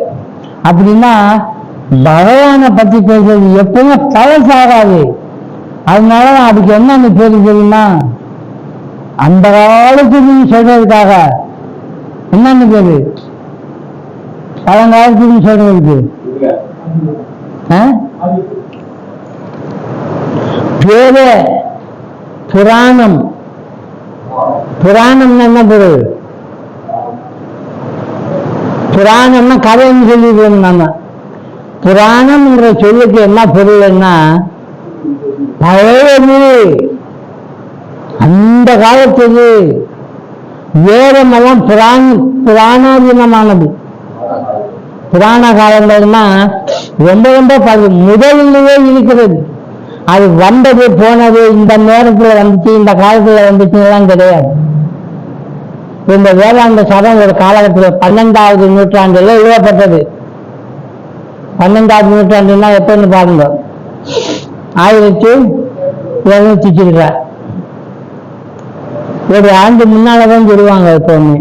அப்படின்னா பகவானை பத்தி பேசுறது எப்பவுமே பழசாகாது. அதனால அதுக்கு என்னன்னு பேரு தெரியுமா? அந்த காலத்துக்கு நீ சொல்றதுக்காக என்னன்னு பேரு? பழங்காலத்துக்கு சொல்றதுக்கு பேரு புராணம். புராணம்னு என்ன பொருள்? புராணம்னா கதைன்னு சொல்லிடுவோம் நம்ம. புராணம்ங்கிற சொல்லுக்கு என்ன பொருள்னா பழையது, அந்த காலத்துக்கு வேதமெல்லாம் புராணாதீனமானது. புராண காலங்கள்னா ரொம்ப ரொம்ப முதலிலேயே இருக்கிறது. அது வந்தது போனது, இந்த நேரத்தில் வந்துச்சு, இந்த காலத்தில் வந்துச்சுலாம் கிடையாது. இந்த வேதாந்த சபம் ஒரு காலகட்டத்தில் 12வது நூற்றாண்டுல எழுதப்பட்டது. 12வது நூற்றாண்டுன்னா எப்பன்னு பாருங்க, 1700 ஒரு ஆண்டு முன்னாலதான் சொல்லுவாங்க எப்பவுமே.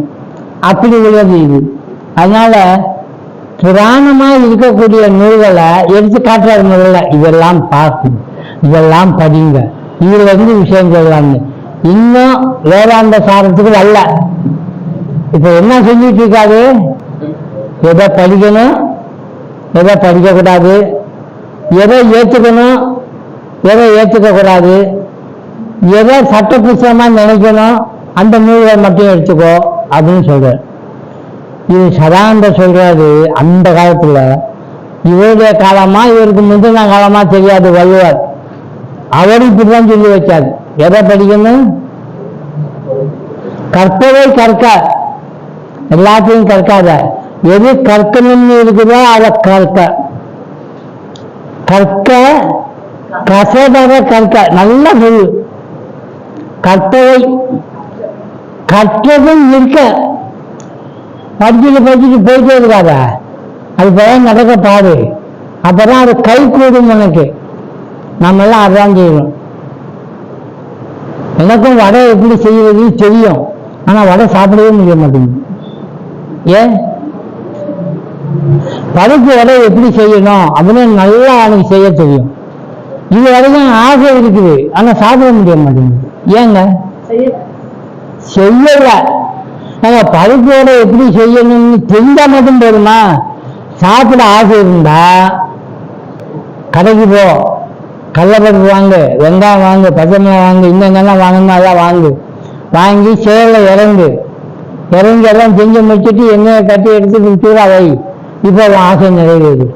அப்படி உள்ளது இது. அதனால புராணமா இருக்கக்கூடிய நூல்களை எடுத்து காட்டுறாரு. முதல்ல இதெல்லாம் பார்க்கணும், இதெல்லாம் படிங்க, இதுல இருந்து விஷயம் சொல்லலாம்னு. இன்னும் வேதாந்த சாரத்துக்கு வரல. இப்ப என்ன சொல்லிட்டு இருக்காரு? எதை படிக்கணும், எதை படிக்க கூடாது, எதை ஏத்துக்கணும், எதை ஏத்துக்க கூடாது, எதை சட்ட புத்தகமா நினைக்கணும், அந்த நூல்களை மட்டும் எடுத்துக்கோ அப்படின்னு சொல்ற. இது சதானந்த சொல்றாரு. அந்த காலத்துல இவருடைய காலமா இவருக்கு முந்தின காலமா தெரியாது. வள்ளுவர் அவர் இப்படிதான் சொல்லி வச்சார். எதை படிக்கணும்? கற்பதை கற்க, எல்லாத்தையும் கற்காத. எது கற்கணும்னு இருக்குதோ அதை கற்க. கற்க கசடர கற்க. நல்ல சொல்லு. கற்பதை கற்றதும் இருக்க. படிச்சுட்டு போயிட்டே இருக்காத. அது போய் நடக்க பாரு. அப்பதான் அது கை கூடும் உனக்கு. நம்ம எல்லாம் அதான் செய்யணும். எனக்கும் வடை எப்படி செய்யறது தெரியும், ஆனா வடை சாப்பிடவே முடிய மாட்டேங்குது. ஏன்? பருப்பு வடை எப்படி செய்யணும் அப்படின்னு நல்லா எனக்கு செய்ய தெரியும். இது வரைக்கும் ஆசை இருக்குது, ஆனா சாப்பிட முடிய மாட்டேங்குது. ஏங்க? செய்யல. நாங்க பருப்பு வடை எப்படி செய்யணும்னு தெரிஞ்சா மட்டும் போதுமா? சாப்பிட ஆசை இருந்தா கடைக்கு போ, கடலைப்பருப்பு வாங்கு, வெங்காயம் வாங்கு, பச்சை மிளகாய் வாங்கு, இன்னெல்லாம் வாங்கணும், அதெல்லாம் வாங்கி சேலை இறங்கு எல்லாம் செஞ்சு முடிச்சுட்டு எண்ணெயை கட்டி எடுத்து சூடா வை. இப்போ ஆசை நிறைவேறுது.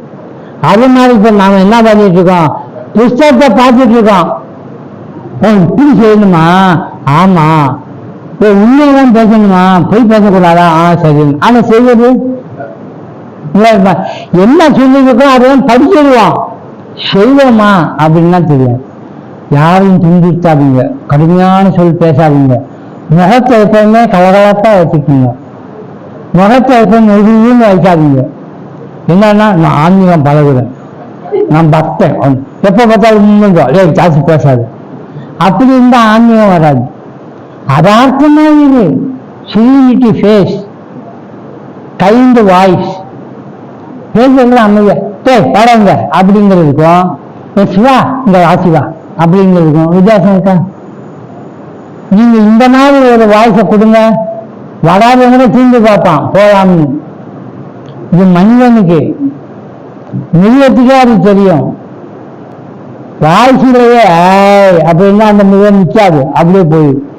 அது மாதிரி இப்ப நாம என்ன பண்ணிட்டு இருக்கோம்? புஸ்தகத்தை பார்த்துட்டு இருக்கோம். இப்படி செய்யணுமா? ஆமா. உண்மையெல்லாம் பேசணுமா? போய் பேசக்கூடாதா? சரி. ஆனா செய்வது என்ன சொல்லிருக்கோம் அதெல்லாம் படிச்சிருவோம். செய்வோமா அப்படின்னா தெரியாது. யாரையும் துன்புறுத்தாதீங்க, கடுமையான சொல் பேசாதீங்க. முகத்தை எப்பவுமே கலகலப்பா வச்சுக்கோங்க. முகத்தை எப்பவுமே எதுவும் வைக்காதீங்க. என்னன்னா நான் ஆன்மீகம் பழகுறேன், நான் பக்தன், எப்ப பார்த்தாலும் முன்னுங்க ஜாஸ்தி பேசாது. அப்படி இருந்தா ஆன்மீகம் வராது. அதார்த்தமா இது சிவிலிட்டி ஃபேஸ், கைண்ட் வாய்ஸ், பேசுறது அமைதியா பாருங்க அப்படிங்கிறதுக்கும் சிவா இந்த வாசிவா அப்படிங்கிறதுக்கும் வித்தியாசம் இருக்கா? நீங்க இந்த மாதிரி ஒரு வாய்ஸை கொடுங்க, வராதவங்க தீண்டு பார்ப்பான் போலாம்னு. இது மனிதனுக்கு, மிருகத்துக்கே அது தெரியும். வாழ்க்கையிலேயே அப்படின்னா அந்த மிருகம் நிற்காது, அப்படியே போயிடும்.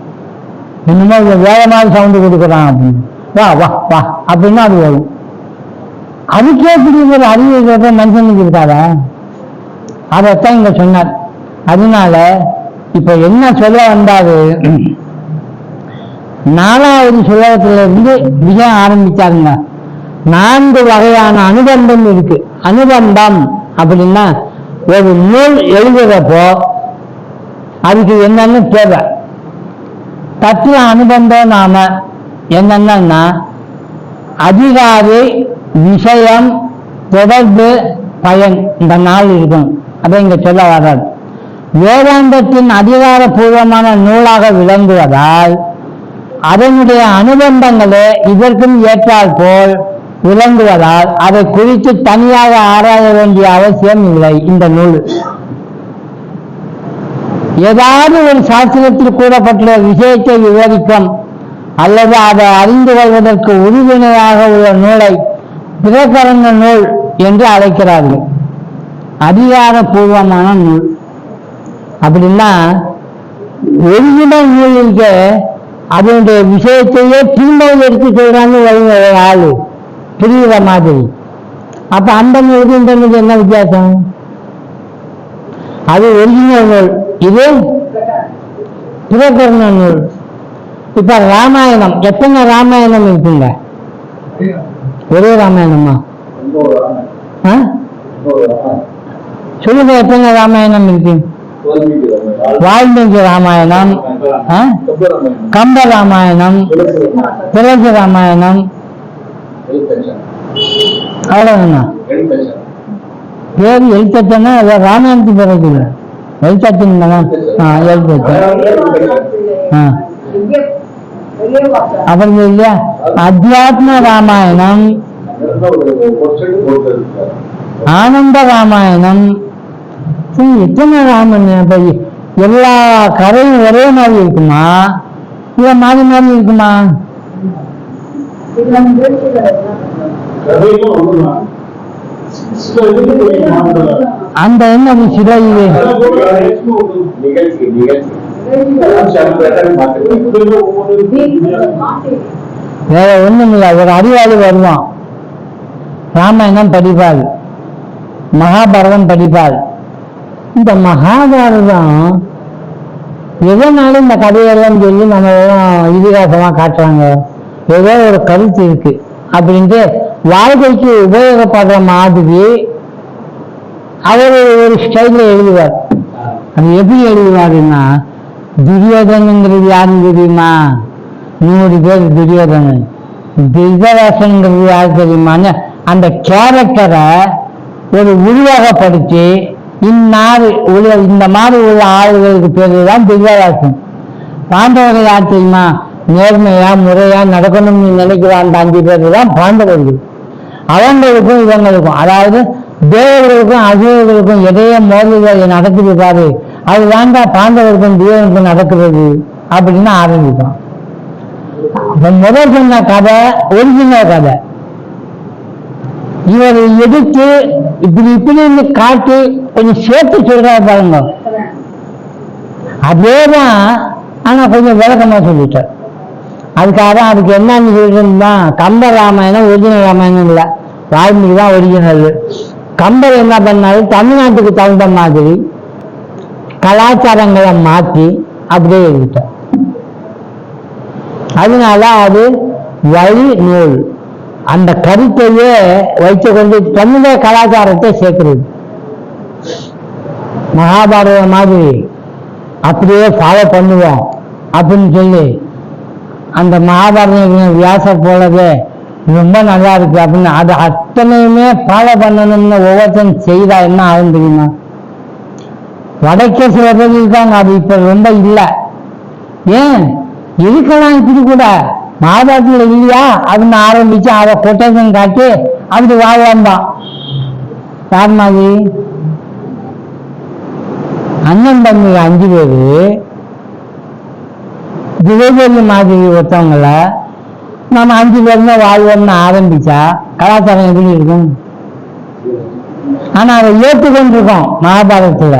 இன்னுமே வேற மாதிரி சவுண்டு கொடுக்குறான் அப்படின்னு, வா வா வா அப்படின்னா அது வரும். அதுக்கே பிடிக்கிற அறிவு மனுஷனுக்கு இருக்காதா? அதைத்தான் இங்க சொன்னார். அதனால இப்ப என்ன சொல்ல வந்தாரு, 4வது சுலகத்திலிருந்து மிக ஆரம்பிச்சாருங்க. 4 வகையான அனுபந்தம் இருக்கு. அனுபந்தம் அப்படின்னா ஒரு நூல் எழுதுறப்போ அதுக்கு என்னன்னு தேவை. தத்துவ அனுபந்தம் நாம என்னன்னா அதிகாரி, விஷயம், தொடர்பு, பயன், இந்த 4 இருக்கும். அதை இங்க சொல்ல வர்றாரு. வேதாந்தத்தின் அதிகாரபூர்வமான நூலாக விளங்குவதால் அதனுடைய அனுபந்தங்களே இதற்கும் ஏற்றால் போல் விளங்குவதால் அதை குறித்து தனியாக ஆராய வேண்டிய அவசியம் இல்லை. இந்த நூல் ஏதாவது ஒரு சாஸ்திரத்தில் கூறப்பட்டுள்ள விஷயத்தை விவரிக்கும் அல்லது அதை அறிந்து கொள்வதற்கு உறுதுணையாக உள்ள நூலை பிரகரண நூல் என்று அழைக்கிறார்கள். அதிகாரபூர்வமான நூல் அப்படின்னா ஒரிஜினல் நூலுக்கு அதனுடைய விஷயத்தையே திரும்ப எடுத்து சொல்றாங்க ஆளு புரியுற மாதிரி. அப்ப அந்த நூலுக்கு இந்த நூலுக்கு என்ன வித்தியாசம்? அது ஒரிஜினல் நூல், இது பிரகரண நூல். இப்ப ராமாயணம், எத்தனை ராமாயணம் இருக்குங்க? ஒரே ராமாயணமா? சொல்லுங்க, எத்தனை ராமாயணம் இருக்கு? வால்மீகி ராமாயணம், கம்ப ராமாயணம், துளசி ராமாயணம், அவ்வளவுதானா? பேர் எழுத்தச்சனா? ராமாயணத்துக்கு பிறகு எழுத்தச்சன் அப்புறம் இல்லையா அத்தியாத்ம ராமாயணம், ஆனந்த ராமாயணம். எத்தனை ராமாயணம்? எல்லா கதையும் ஒரே மாதிரி இருக்குமா இல்ல மாறி மாறி இருக்குமா? அந்த என்ன சிலை வேற ஒண்ணும் இல்லை. ஒரு அறிவாளி வருவான், ராமாயணம் படிப்பாள், மகாபாரதம் படிப்பாள். இந்த மகாபாரதம் எதனாலும் இந்த கதையெல்லாம் சொல்லி நம்ம எல்லாம் இதிகாசமா காட்டுறாங்க, ஏதோ ஒரு கருத்து இருக்கு அப்படின்ட்டு வாழ்க்கைக்கு உபயோகப்படுற மாதிரி அவர் ஒரு ஸ்டைல எழுதுவார். அது எப்படி எழுதுவாருன்னா, துரியோதனங்கிறது யாருன்னு தெரியுமா? 100 பேர் துரியோதனன். திருதராசன்ங்கிறது யாரு தெரியுமான்னு அந்த கேரக்டரை ஒரு உருவகப்படுத்தி இந்த மாதிரி உள்ள ஆளுகளுக்கு பேரு தான் திருதராசன். பாண்டவர்கள் யார் தெரியுமா? நேர்மையா முறையா நடக்கணும்னு நினைக்கிற அந்த 5 பேர் தான் பாண்டவர்கள். அவங்களுக்கும் இவங்களுக்கும், அதாவது தேவர்களுக்கும் அசுரர்களுக்கும் எதையே மோதல்களை நடத்திருப்பாரு, அது வேண்டா பாண்டவருக்கும் தேவனுக்கும் நடக்கிறது அப்படின்னு ஆரம்பிக்கும். முதல் சொன்ன கதை ஒரிஜினல் கதை. இவர் எடுத்து இப்படின்னு காட்டி கொஞ்சம் சேர்த்து சொல்றாரு பாருங்க, அதேதான். ஆனா கொஞ்சம் விளக்கமா சொல்லிட்டார். அதுக்காக அதுக்கு என்னன்னு சொல்லிட்டு கம்ப ராமாயணம் ஒரிஜினல் ராமாயணம் இல்லை, வால்மீகி தான் ஒரிஜினல். கம்பர் என்ன பண்ணாரு, தமிழ்நாட்டுக்கு தகுந்த மாதிரி கலாச்சாரங்களை மாற்றி அப்படியே எழுதிட்டார். அதனால அது வழி நூல். அந்த கருத்தையே வைத்து கொண்டு தமிழ கலாச்சாரத்தை சேர்க்கிறது. மகாபாரதம் மாதிரி அப்படியே ஃபாலோ பண்ணுவோம் அப்படின்னு சொல்லி அந்த மகாபாரதம் வியாசர் போலவே ரொம்ப நல்லா இருக்கு அப்படின்னு அது அத்தனையுமே ஃபாலோ பண்ணணும்னு ஒவ்வொருத்தரும் செய்தா என்ன ஆகும் தெரியுமா? வடக்கே சில பேர் இருக்காங்க, அது இப்ப ரொம்ப இல்லை. ஏன் இருக்கலாம், இப்படி கூட மகாபாரதத்தில் இல்லையா அப்படின்னு ஆரம்பிச்சு அதை கொட்டேஷன் காட்டி அப்படி வாழ்வான் தான். யார் மாதிரி? அண்ணன் தம்பி 5 பேரு திரைவேலி மாதிரி ஒருத்தவங்கள நம்ம 5 பேருமே வாழ்வோம்னு ஆரம்பிச்சா கலாச்சாரம் எப்படி இருக்கும்? ஆனா அதை ஏற்றுக்கொண்டிருக்கோம். மகாபாரதத்துல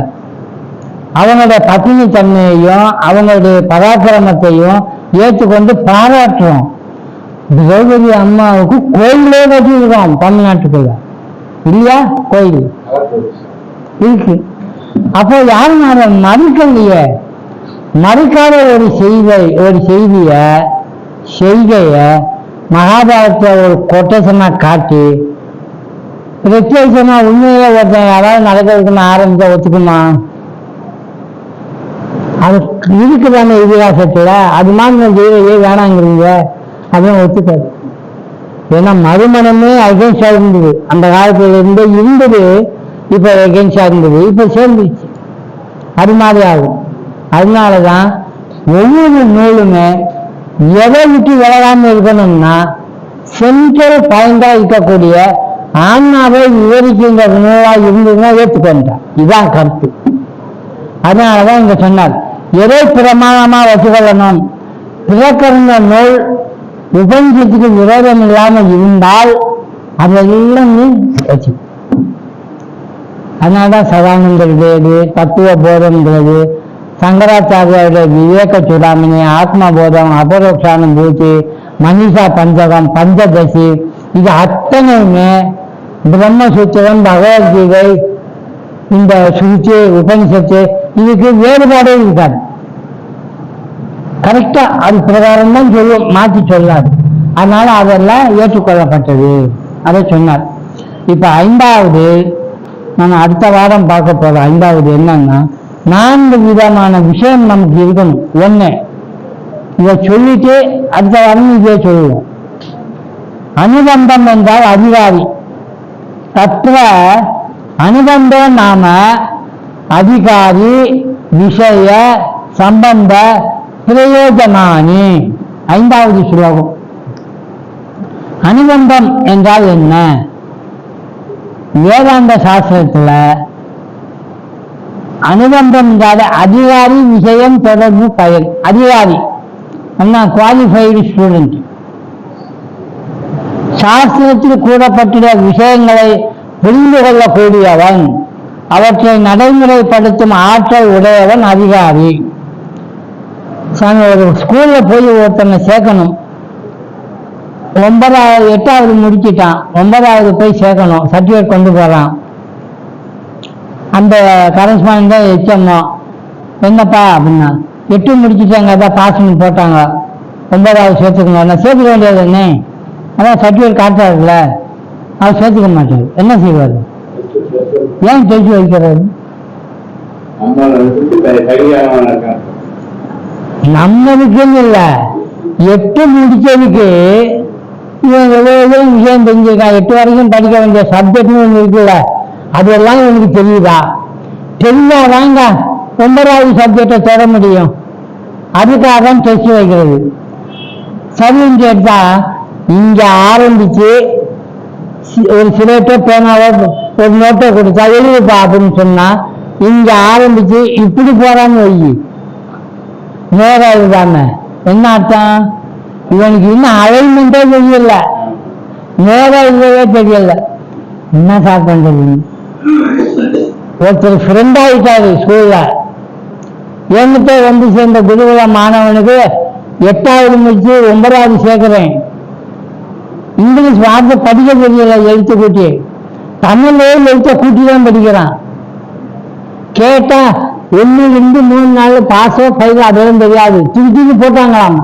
அவங்களுடைய பத்தினி தன்மையையும் அவங்களுடைய பராக்கிரமத்தையும் ஏற்றுக்கொண்டு பாராட்டுறோம். திரௌபதி அம்மாவுக்கு கோயிலே கட்டியிருக்கோம் தமிழ்நாட்டுக்குள்ள, இல்லையா? கோயில் இருக்கு. அப்போ யாரும் அதை மறுக்கலையே. மறுக்காத ஒரு செய்கைய மகாபாரதத்தை ஒரு கொட்டேஷனா காட்டி பிரத்யேகமா உண்மையிலே ஒருத்தன் யாராவது நடக்கிறதுக்குன்னு ஆரம்பிச்சா ஒத்துக்குமா? அது இருக்குதானே இதிகாசத்துல. அது மாதிரி செய்யவே வேணாங்கிறீங்க, அதையும் ஒத்துக்காது. ஏன்னா மறுமணமே அகென்ஸ்டா இருந்தது, அந்த காலத்துல இருந்தது. இப்ப அகென்ஸ்டா இருந்தது, இப்ப சேர்ந்துச்சு. அது மாதிரி ஆகும். அதனாலதான் ஒவ்வொரு நூலுமே எதை விட்டு விலகாம இருக்கணும்னா சென்ட்ரல் பாயிண்டா இருக்கக்கூடிய ஆன்மாவை விவரிக்கின்ற நூலா இருந்ததுன்னா ஏற்றுக்கொண்டார். இதுதான் கருத்து. அதனாலதான் இங்க சொன்னார், எதை பிரமாணமா வச்சுக்கொள்ளணும். பிறக்கிற நூல் உபநிஷத்துக்கு விரோதம் இல்லாமல் இருந்தால் அதெல்லாம் நீ வச்சு. அதனாலதான் சதானந்தது, தத்துவ போதம்ங்கிறது, சங்கராச்சாரியோட விவேக சூடாமணி, ஆத்மபோதம், அபரோக்ஷானுபூதி, மனிஷா பஞ்சகம், பஞ்சதசி, இது அத்தனையுமே பிரம்மசூத்திரம், பகவத்கீதை, இந்த சுருச்சி, உபனிஷத்து, இதுக்கு வேறுபாடே இருக்காது. கரெக்டா அது பிரகாரம் தான் சொல்லும், மாற்றி சொல்லாது. அதனால அதெல்லாம் ஏற்றுக்கொள்ளப்பட்டது. அதை சொன்னார். இப்ப 5வது நான் அடுத்த வாரம் பார்க்க போறோம். 5வது என்னன்னா 4 விதமான விஷயம் நமக்கு இருக்கணும். 1 இதை சொல்லிட்டு அடுத்த வாரம் இதே சொல்லுவோம். அனுபந்தம் என்றால் அதிகாரி. தத்துவ அனுபந்தம் நாம அதிகாரி, விஷய, சம்பந்த, பிரயோஜனானி. 5வது ஸ்லோகம். அனுபந்தம் என்றால் என்ன? வேதாந்த சாஸ்திரத்துல அனுபந்தம் என்றால் அதிகாரி, விஷயம், தொடர்பு, பயன். அதிகாரி குவாலிஃபைடு ஸ்டூடெண்ட். சாஸ்திரத்தில் கூறப்பட்டுள்ள விஷயங்களை புரிந்து கொள்ளக்கூடியவன், அவற்றை நடைமுறைப்படுத்தும் ஆற்றல் உடையவன் அதிகாரி. ஒரு ஸ்கூல்ல போய் ஒருத்தனை சேர்க்கணும். 8வது முடிச்சிட்டான், 9வது போய் சேர்க்கணும், சர்டிஃபிகேட் கொண்டு போறான். அந்த கரஸ்பாண்டன்ட் எச்சம்மா, என்னப்பா அப்படின்னா, 8 முடிச்சுட்டாங்க, அதான் பாஸ்ன்னு போட்டாங்க, 9வது சேர்த்துக்கணும். நான் சேர்த்துக்க வேண்டியது என்ன? அதான் சர்டிஃபிகேட் காட்டாருல்ல, அவர் சேர்த்துக்க மாட்டாரு. என்ன செய்வாரு? ஏன் பேசி வைக்கிறாரு? நம்மளுக்குன்னு இல்ல, 8 முடிச்சதுக்கு இவன் எவ்வளவு விஷயம் தெரிஞ்சிருக்கான். 8 வரைக்கும் படிக்க வேண்டிய சப்ஜெக்ட்னு ஒன்று இருக்குல்ல, அதெல்லாம் இவனுக்கு தெரியுதா? தெரியாதாங்க 9வது சப்ஜெக்டை தொட முடியும். அதுக்காக தான் டெஸ்ட் வைக்கிறது. சரின்னு கேட்டா இங்க ஆரம்பிச்சு ஒரு சிலேட்டோ பேனாவோ ஒரு நோட்டை கொடுத்தா எழுதுப்பா அப்படின்னு சொன்னா, இங்க ஆரம்பிச்சு இப்படி போறான்னு வை, நேரம் எழுதாம என்ன அர்த்தம்? இவனுக்கு இன்னும் அலைன்மெண்டே தெரியல, நேரம் இல்லவே தெரியல. என்ன சார் பண்றது? ஒருத்தர் ஃப்ரெண்ட் ஆகிட்டாரு ஸ்கூல்ல. என்கிட்ட வந்து சேர்ந்த குருகுல மாணவனுக்கு 8வது முடிச்சு 9வது சேர்க்கிறேன். இங்கிலீஷ் வார்த்தை படிக்க தெரியல, எழுத்து கூட்டி. தமிழே எழுத்த கூட்டி தான் படிக்கிறான். கேட்டா 1, 2, 3, 4 பாஸோ ஃபெயிலோ அதெல்லாம் தெரியாது, தூக்கி போட்டாங்களாம்.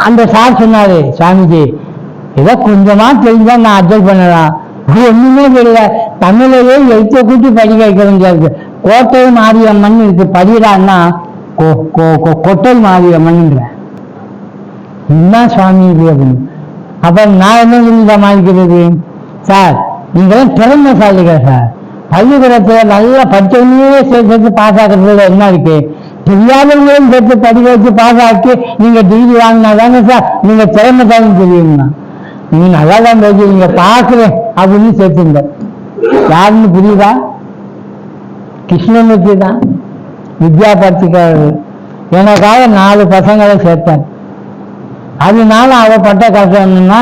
அந்த சார் சொன்னாரு, சாமிஜி ஏதோ கொஞ்சமா தெரிஞ்சா நான் அட்ஜஸ்ட் பண்ணலாம், அது ஒண்ணுமே தெரியல, தமிழையே எழுத்த கூட்டி படிக்க வைக்க முடியாது. கோட்டை மாரியம்மன் இருக்கு, படிக்கிறான்னா கொட்டை மாரியம்மன்ற என்ன சுவாமி இது அப்படின்னு. அப்ப நான் என்ன சொல்லி சமாளிக்கிறது? சார் நீங்களும் திறமைசாலிகள் சார், பள்ளிக்கூடத்துல நல்லா படிச்சவங்களே சேர்த்து பாஸ் ஆகிறதுல என்ன இருக்கு? தெரியாதவங்களையும் சேர்த்து படிக்க வச்சு பாஸ் ஆக்கி நீங்க டிகிரி வாங்கினா தானே சார் நீங்க திறமைசாலின்னு தெரியுங்கண்ணா. நீங்க நல்லா தான் பேசி நீங்க பாக்குறேன் அப்படின்னு சேர்த்துங்க. யாருன்னு புரியுதா? கிருஷ்ணமூர்த்தி தான், வித்யா பத்திரிக்காரர். எனக்காக 4 பசங்களை சேர்த்தேன். அதனால அவ பட்ட கஷ்டம் என்னன்னா,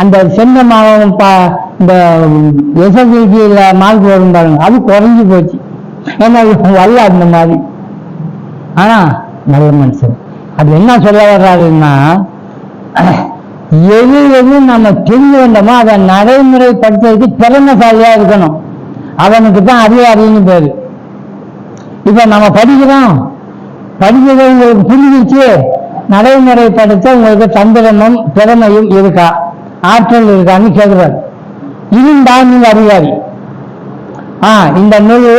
அந்த சென்ற மாவட்டம் இந்த எஸ்எஸ்எல்சியில மார்க் வரும் பாருங்க, அது குறைஞ்சி போச்சு. ஏன்னா வரல அந்த மாதிரி. ஆனா நல்ல மனுஷன். அது என்ன சொல்ல வர்றாருன்னா, எது எது நம்ம தெரிஞ்சு வந்தோமோ அதை நடைமுறைப்படுத்துறதுக்கு திறமைசாலியா இருக்கணும். அவனுக்கு தான் அறிவாளின்னு பேரு. இப்ப நம்ம படிக்கிறோம், படிக்கிறது உங்களுக்கு புரிஞ்சிச்சு, நடைமுறைப்படுத்த உங்களுக்கு தந்திரமும் திறமையும் இருக்கா, ஆற்றல் இருக்கான்னு கேட்கிறார். இருந்தா நீங்க அறிவாளி. இந்த நூல்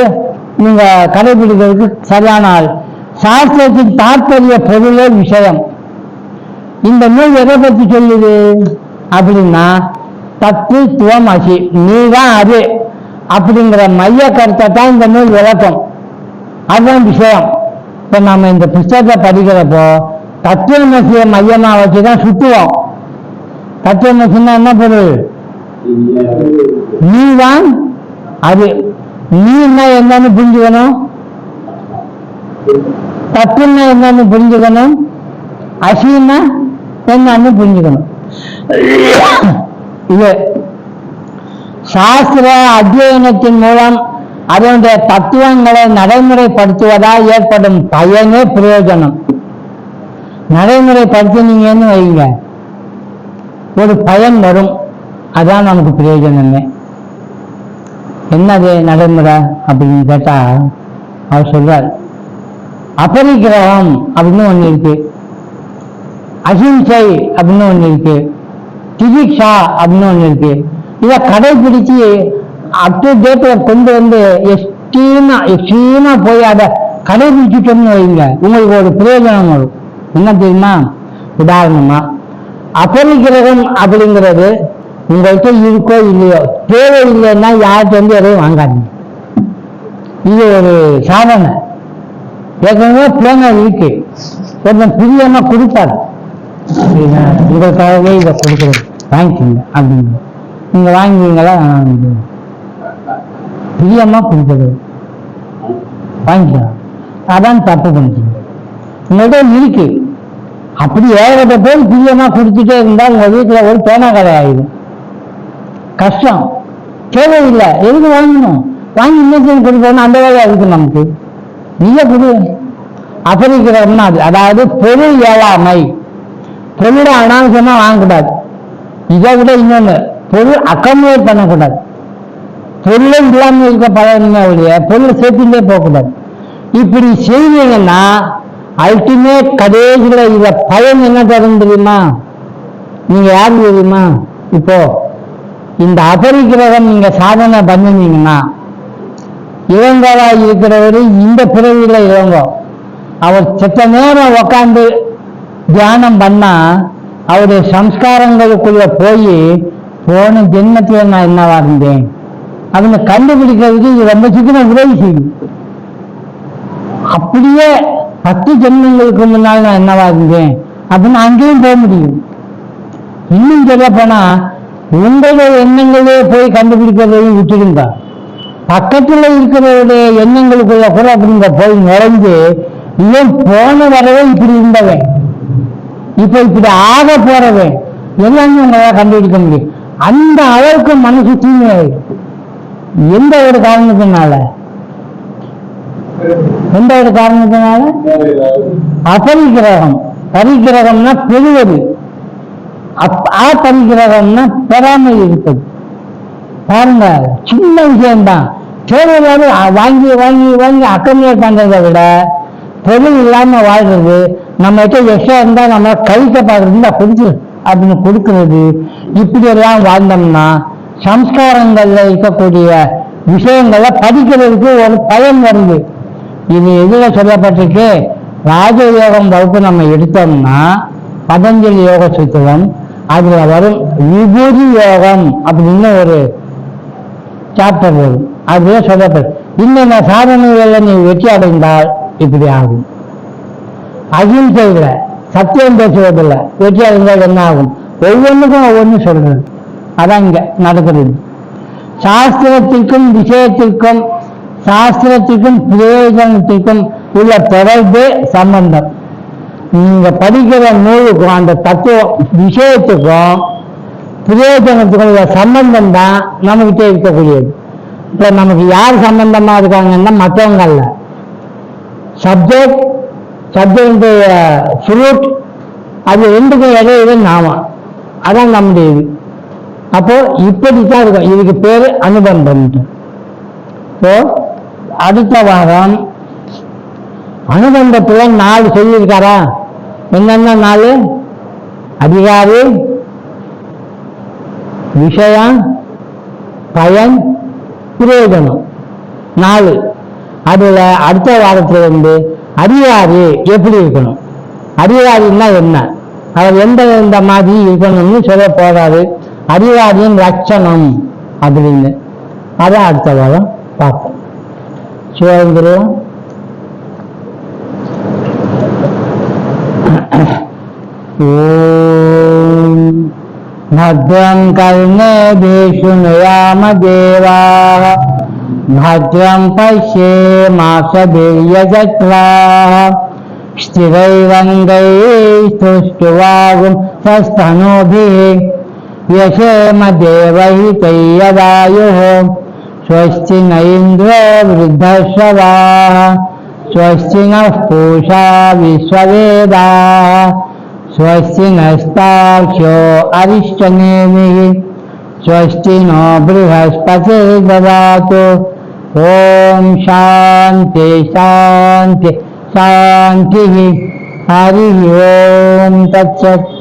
நீங்க கடைபிடிக்கிறதுக்கு சரியான ஆள். சாஸ்திரத்தின் தாற்பரிய பொருளே விஷயம். இந்த நூல் எதை பற்றி சொல்லுது அப்படின்னா, தத்துவம் அசி, நீதான் அது அப்படிங்கிற மைய கருத்தை தான் இந்த நூல் விளக்கம். அதுதான் விஷயம். இப்ப நம்ம இந்த புத்தகத்தை படிக்கிறப்போ தத்துவமசிய மையமா வச்சுதான் சுத்துவோம். தத்துவமசின்னா என்ன பொருள்? நீதான் அது. நீ என்னன்னு புரிஞ்சுக்கணும், தத்துவம்னா என்னன்னு புரிஞ்சுக்கணும், அசின்னா என்னன்னு புரிஞ்சுக்கணும். இது சாஸ்திர அத்தியனத்தின் மூலம் அதனுடைய தத்துவங்களை நடைமுறைப்படுத்துவதால் ஏற்படும் பயனே பிரயோஜனம். நடைமுறைப்படுத்தினீங்கன்னு வைங்க, ஒரு பயன் வரும். அதான் நமக்கு பிரயோஜனமே. என்னது நடைமுறை அப்படின்னு கேட்டா, அவர் சொல்றார், அபரிக்கிரகம் அப்படின்னு ஒண்ணு இருக்கு, அஹிம்சை அப்படின்னு ஒண்ணு இருக்கு, திதிக்ஷா அப்படின்னு ஒண்ணு இருக்கு. இதை கடைபிடிச்சு அப் டு டேட்ல கொண்டு வந்து எக்ஸ்ட்ரீமா போய் அதை கடைபிடிச்சிட்டோம்னு வைங்க, உங்களுக்கு ஒரு பிரயோஜனம் வரும். என்ன தெரியுமா? உதாரணமா, அபரிக்கிரகம் அப்படிங்கிறது உங்கள்கிட்ட இருக்கோ இல்லையோ, தேவை இல்லைன்னா யார்கிட்ட வந்து எதையும் வாங்காதீங்க. இது ஒரு சாதனை. ஏற்கனவே பிளேனா இருக்கு, ஒருத்தன் பிரியமா கொடுப்பாரு, உங்களுக்காகவே இதை கொடுக்குறது வாங்கிக்கோங்க அப்படின்னு. நீங்க வாங்குவீங்களா? பிரியமா கொடுக்குறது வாங்கிக்கலாம். அதான் தப்பு பண்ணிட்டீங்க. உங்கள்கிட்ட இருக்கு, அப்படி ஏகப்பட்ட பேர் பிரியமா கொடுத்துட்டே இருந்தா உங்க வீட்டுல ஒரு பேனா கடை ஆயிடும். கஷ்டம். தேவையில்லை, எதுக்கு வாங்கணும்? வாங்கி இன்னும் கொடுக்கணும், அந்த வேலையா இருக்கு நமக்கு. நீங்க கொடு. அபரிக்கிரகம்னா அது, அதாவது பொருள் ஏழாமை. பொருளை அனாவசியமா வாங்கக்கூடாது. இதை விட இன்னொன்னு, பொருள் அக்கமுலேட் பண்ணக்கூடாது. பொருளை இல்லாமல் இருக்க பழகணுமே ஒழிய பொருள் சேர்த்துட்டே போகக்கூடாது. இப்படி செய்வீங்கன்னா அல்டிமேட் கடைசியில இத பயன் என்ன தரும் தெரியுமா? நீங்க யாரு தெரியுமா? இப்போ இந்த அபரிக்கிரகம் நீங்க சாதனை பண்ணினீங்கன்னா, இளங்கோவா இருக்கிறவரு இந்த பிறவியில இளங்கோ, அவர் செத்த நேரம் உக்காந்து தியானம் பண்ணா அவருடைய சம்ஸ்காரங்களுக்குள்ள போய் போன ஜென்மத்துல நான் என்னவா இருந்தேன் அவங்க கண்டுபிடிக்கிறதுக்கு இது ரொம்ப சீக்கிரம் உதவி செய்யும். அப்படியே 10 ஜென்மங்களுக்கு முன்னால் நான் என்னவா இருந்தேன் அப்படின்னு அங்கேயும் போக முடியும். இன்னும் சொல்ல போனா உங்களுடைய எண்ணங்களே போய் கண்டுபிடிக்கிறதையும் விட்டுடுங்க, பக்கத்துல இருக்கிறவருடைய எண்ணங்களுக்குள்ள கூட அப்படிங்க போய் நுழைஞ்சு, இவன் போன வரவே இப்படி இருந்தவன் இப்ப இப்படி ஆக போறவன் எல்லாமே உங்களால கண்டுபிடிக்க முடியும். அந்த அளவுக்கு மனசு தூய்மையாயிடும். எந்த ஒரு காரணத்தினால அபரிக்கிரகம். பரிக்கிரகம்னா பெறுவது, பரிக்கிரகம்னா பெறாமல் இருப்பது. பாருங்க, சின்ன விஷயம்தான். தேவையில்லாத வாங்கி வாங்கி வாங்கி அக்கமுலேட் பண்றதை விட பொருள் இல்லாம வாழ்றது, நம்ம கிட்ட எக்ஸ்ட்ரா இருந்தா நம்ம கழிக்க பார்க்கறது கொடுத்து அப்படின்னு கொடுக்கறது, இப்படி எல்லாம் வாழ்ந்தோம்னா சம்ஸ்காரங்கள்ல இருக்கக்கூடிய விஷயங்களை படிக்கிறதுக்கு ஒரு பயன் வருது. இது எதுல சொல்லப்பட்டிருக்கு? ராஜயோகம் வகுப்பு நம்ம எடுத்தோம்னா பதஞ்சலி யோக சூத்திரம், அதுல வரும் விபூதி யோகம் அப்படின்னு ஒரு சாப்டர் வரும். அதுவே சொல்லப்படும், இன்னும் சாதனைகளை நீ வெற்றி அடைந்தால் இப்படி ஆகும். அகிம்சையில சத்தியம் பேசுவதில்லை வெற்றி அடைந்தால் என்ன ஆகும்? ஒவ்வொன்றுக்கும் ஒவ்வொன்று சொல்றது. அதான் இங்க நடக்கிறது. சாஸ்திரத்திற்கும் விஷயத்திற்கும் சாஸ்திரத்திற்கும் பிரயோஜனத்திற்கும் உள்ள தொடர்பு சம்பந்தம். நீங்க படிக்கிற நூலுக்கும் அந்த தத்துவ விஷயத்துக்கும் பிரயோஜனத்துக்கும் சம்பந்தம் தான் நம்மகிட்ட இருக்கக்கூடியது. இப்ப நமக்கு யார் சம்பந்தமா இருக்காங்கன்னா மற்றவங்கல்ல, சப்ஜெக்ட் ஃப்ரூட், அது ரெண்டுக்கும் இடையில நாம, அதான் நம்முடைய இது. அப்போ இப்படித்தான் இருக்கும், இதுக்கு பேரு அனுபந்தம். இப்போ அடுத்த வாரம் அனுபந்தத்துல 4 சொல்லியிருக்காரா? என்னென்ன 4? அதிகாரி, விஷயம், பயன், பிரயோஜனம், 4. அதுல அடுத்த வாரத்துல அதிகாரி எப்படி இருக்கணும், அதிகாரின்னா என்ன, அவர் எந்த மாதிரி இருக்கணும்னு சொல்ல போறாரு. அதிகாரியின் லட்சணம் அப்படின்னு அதை அடுத்த வாரம் பார்ப்போம். சிவந்திரம் ஓம் भद्रं कर्णेषु नयाम देवाः भद्रं पश्येमाक्षभिर्यजत्राः स्थिरैरङ्गैस्तुष्टुवागुंसस्तनूभिः यशेम देवहितैर्यदायुः स्वस्ति न इन्द्रो वृद्धश्रवाः स्वस्ति नः पूषा विश्ववेदाः स्वस्ति नस्तार्क्ष्यो अरिष्टनेमिः स्वस्ति नो बृहस्पतिर्ददातु। ॐ शान्ति शान्ति शान्तिः। हरिः ओं तत्सत्।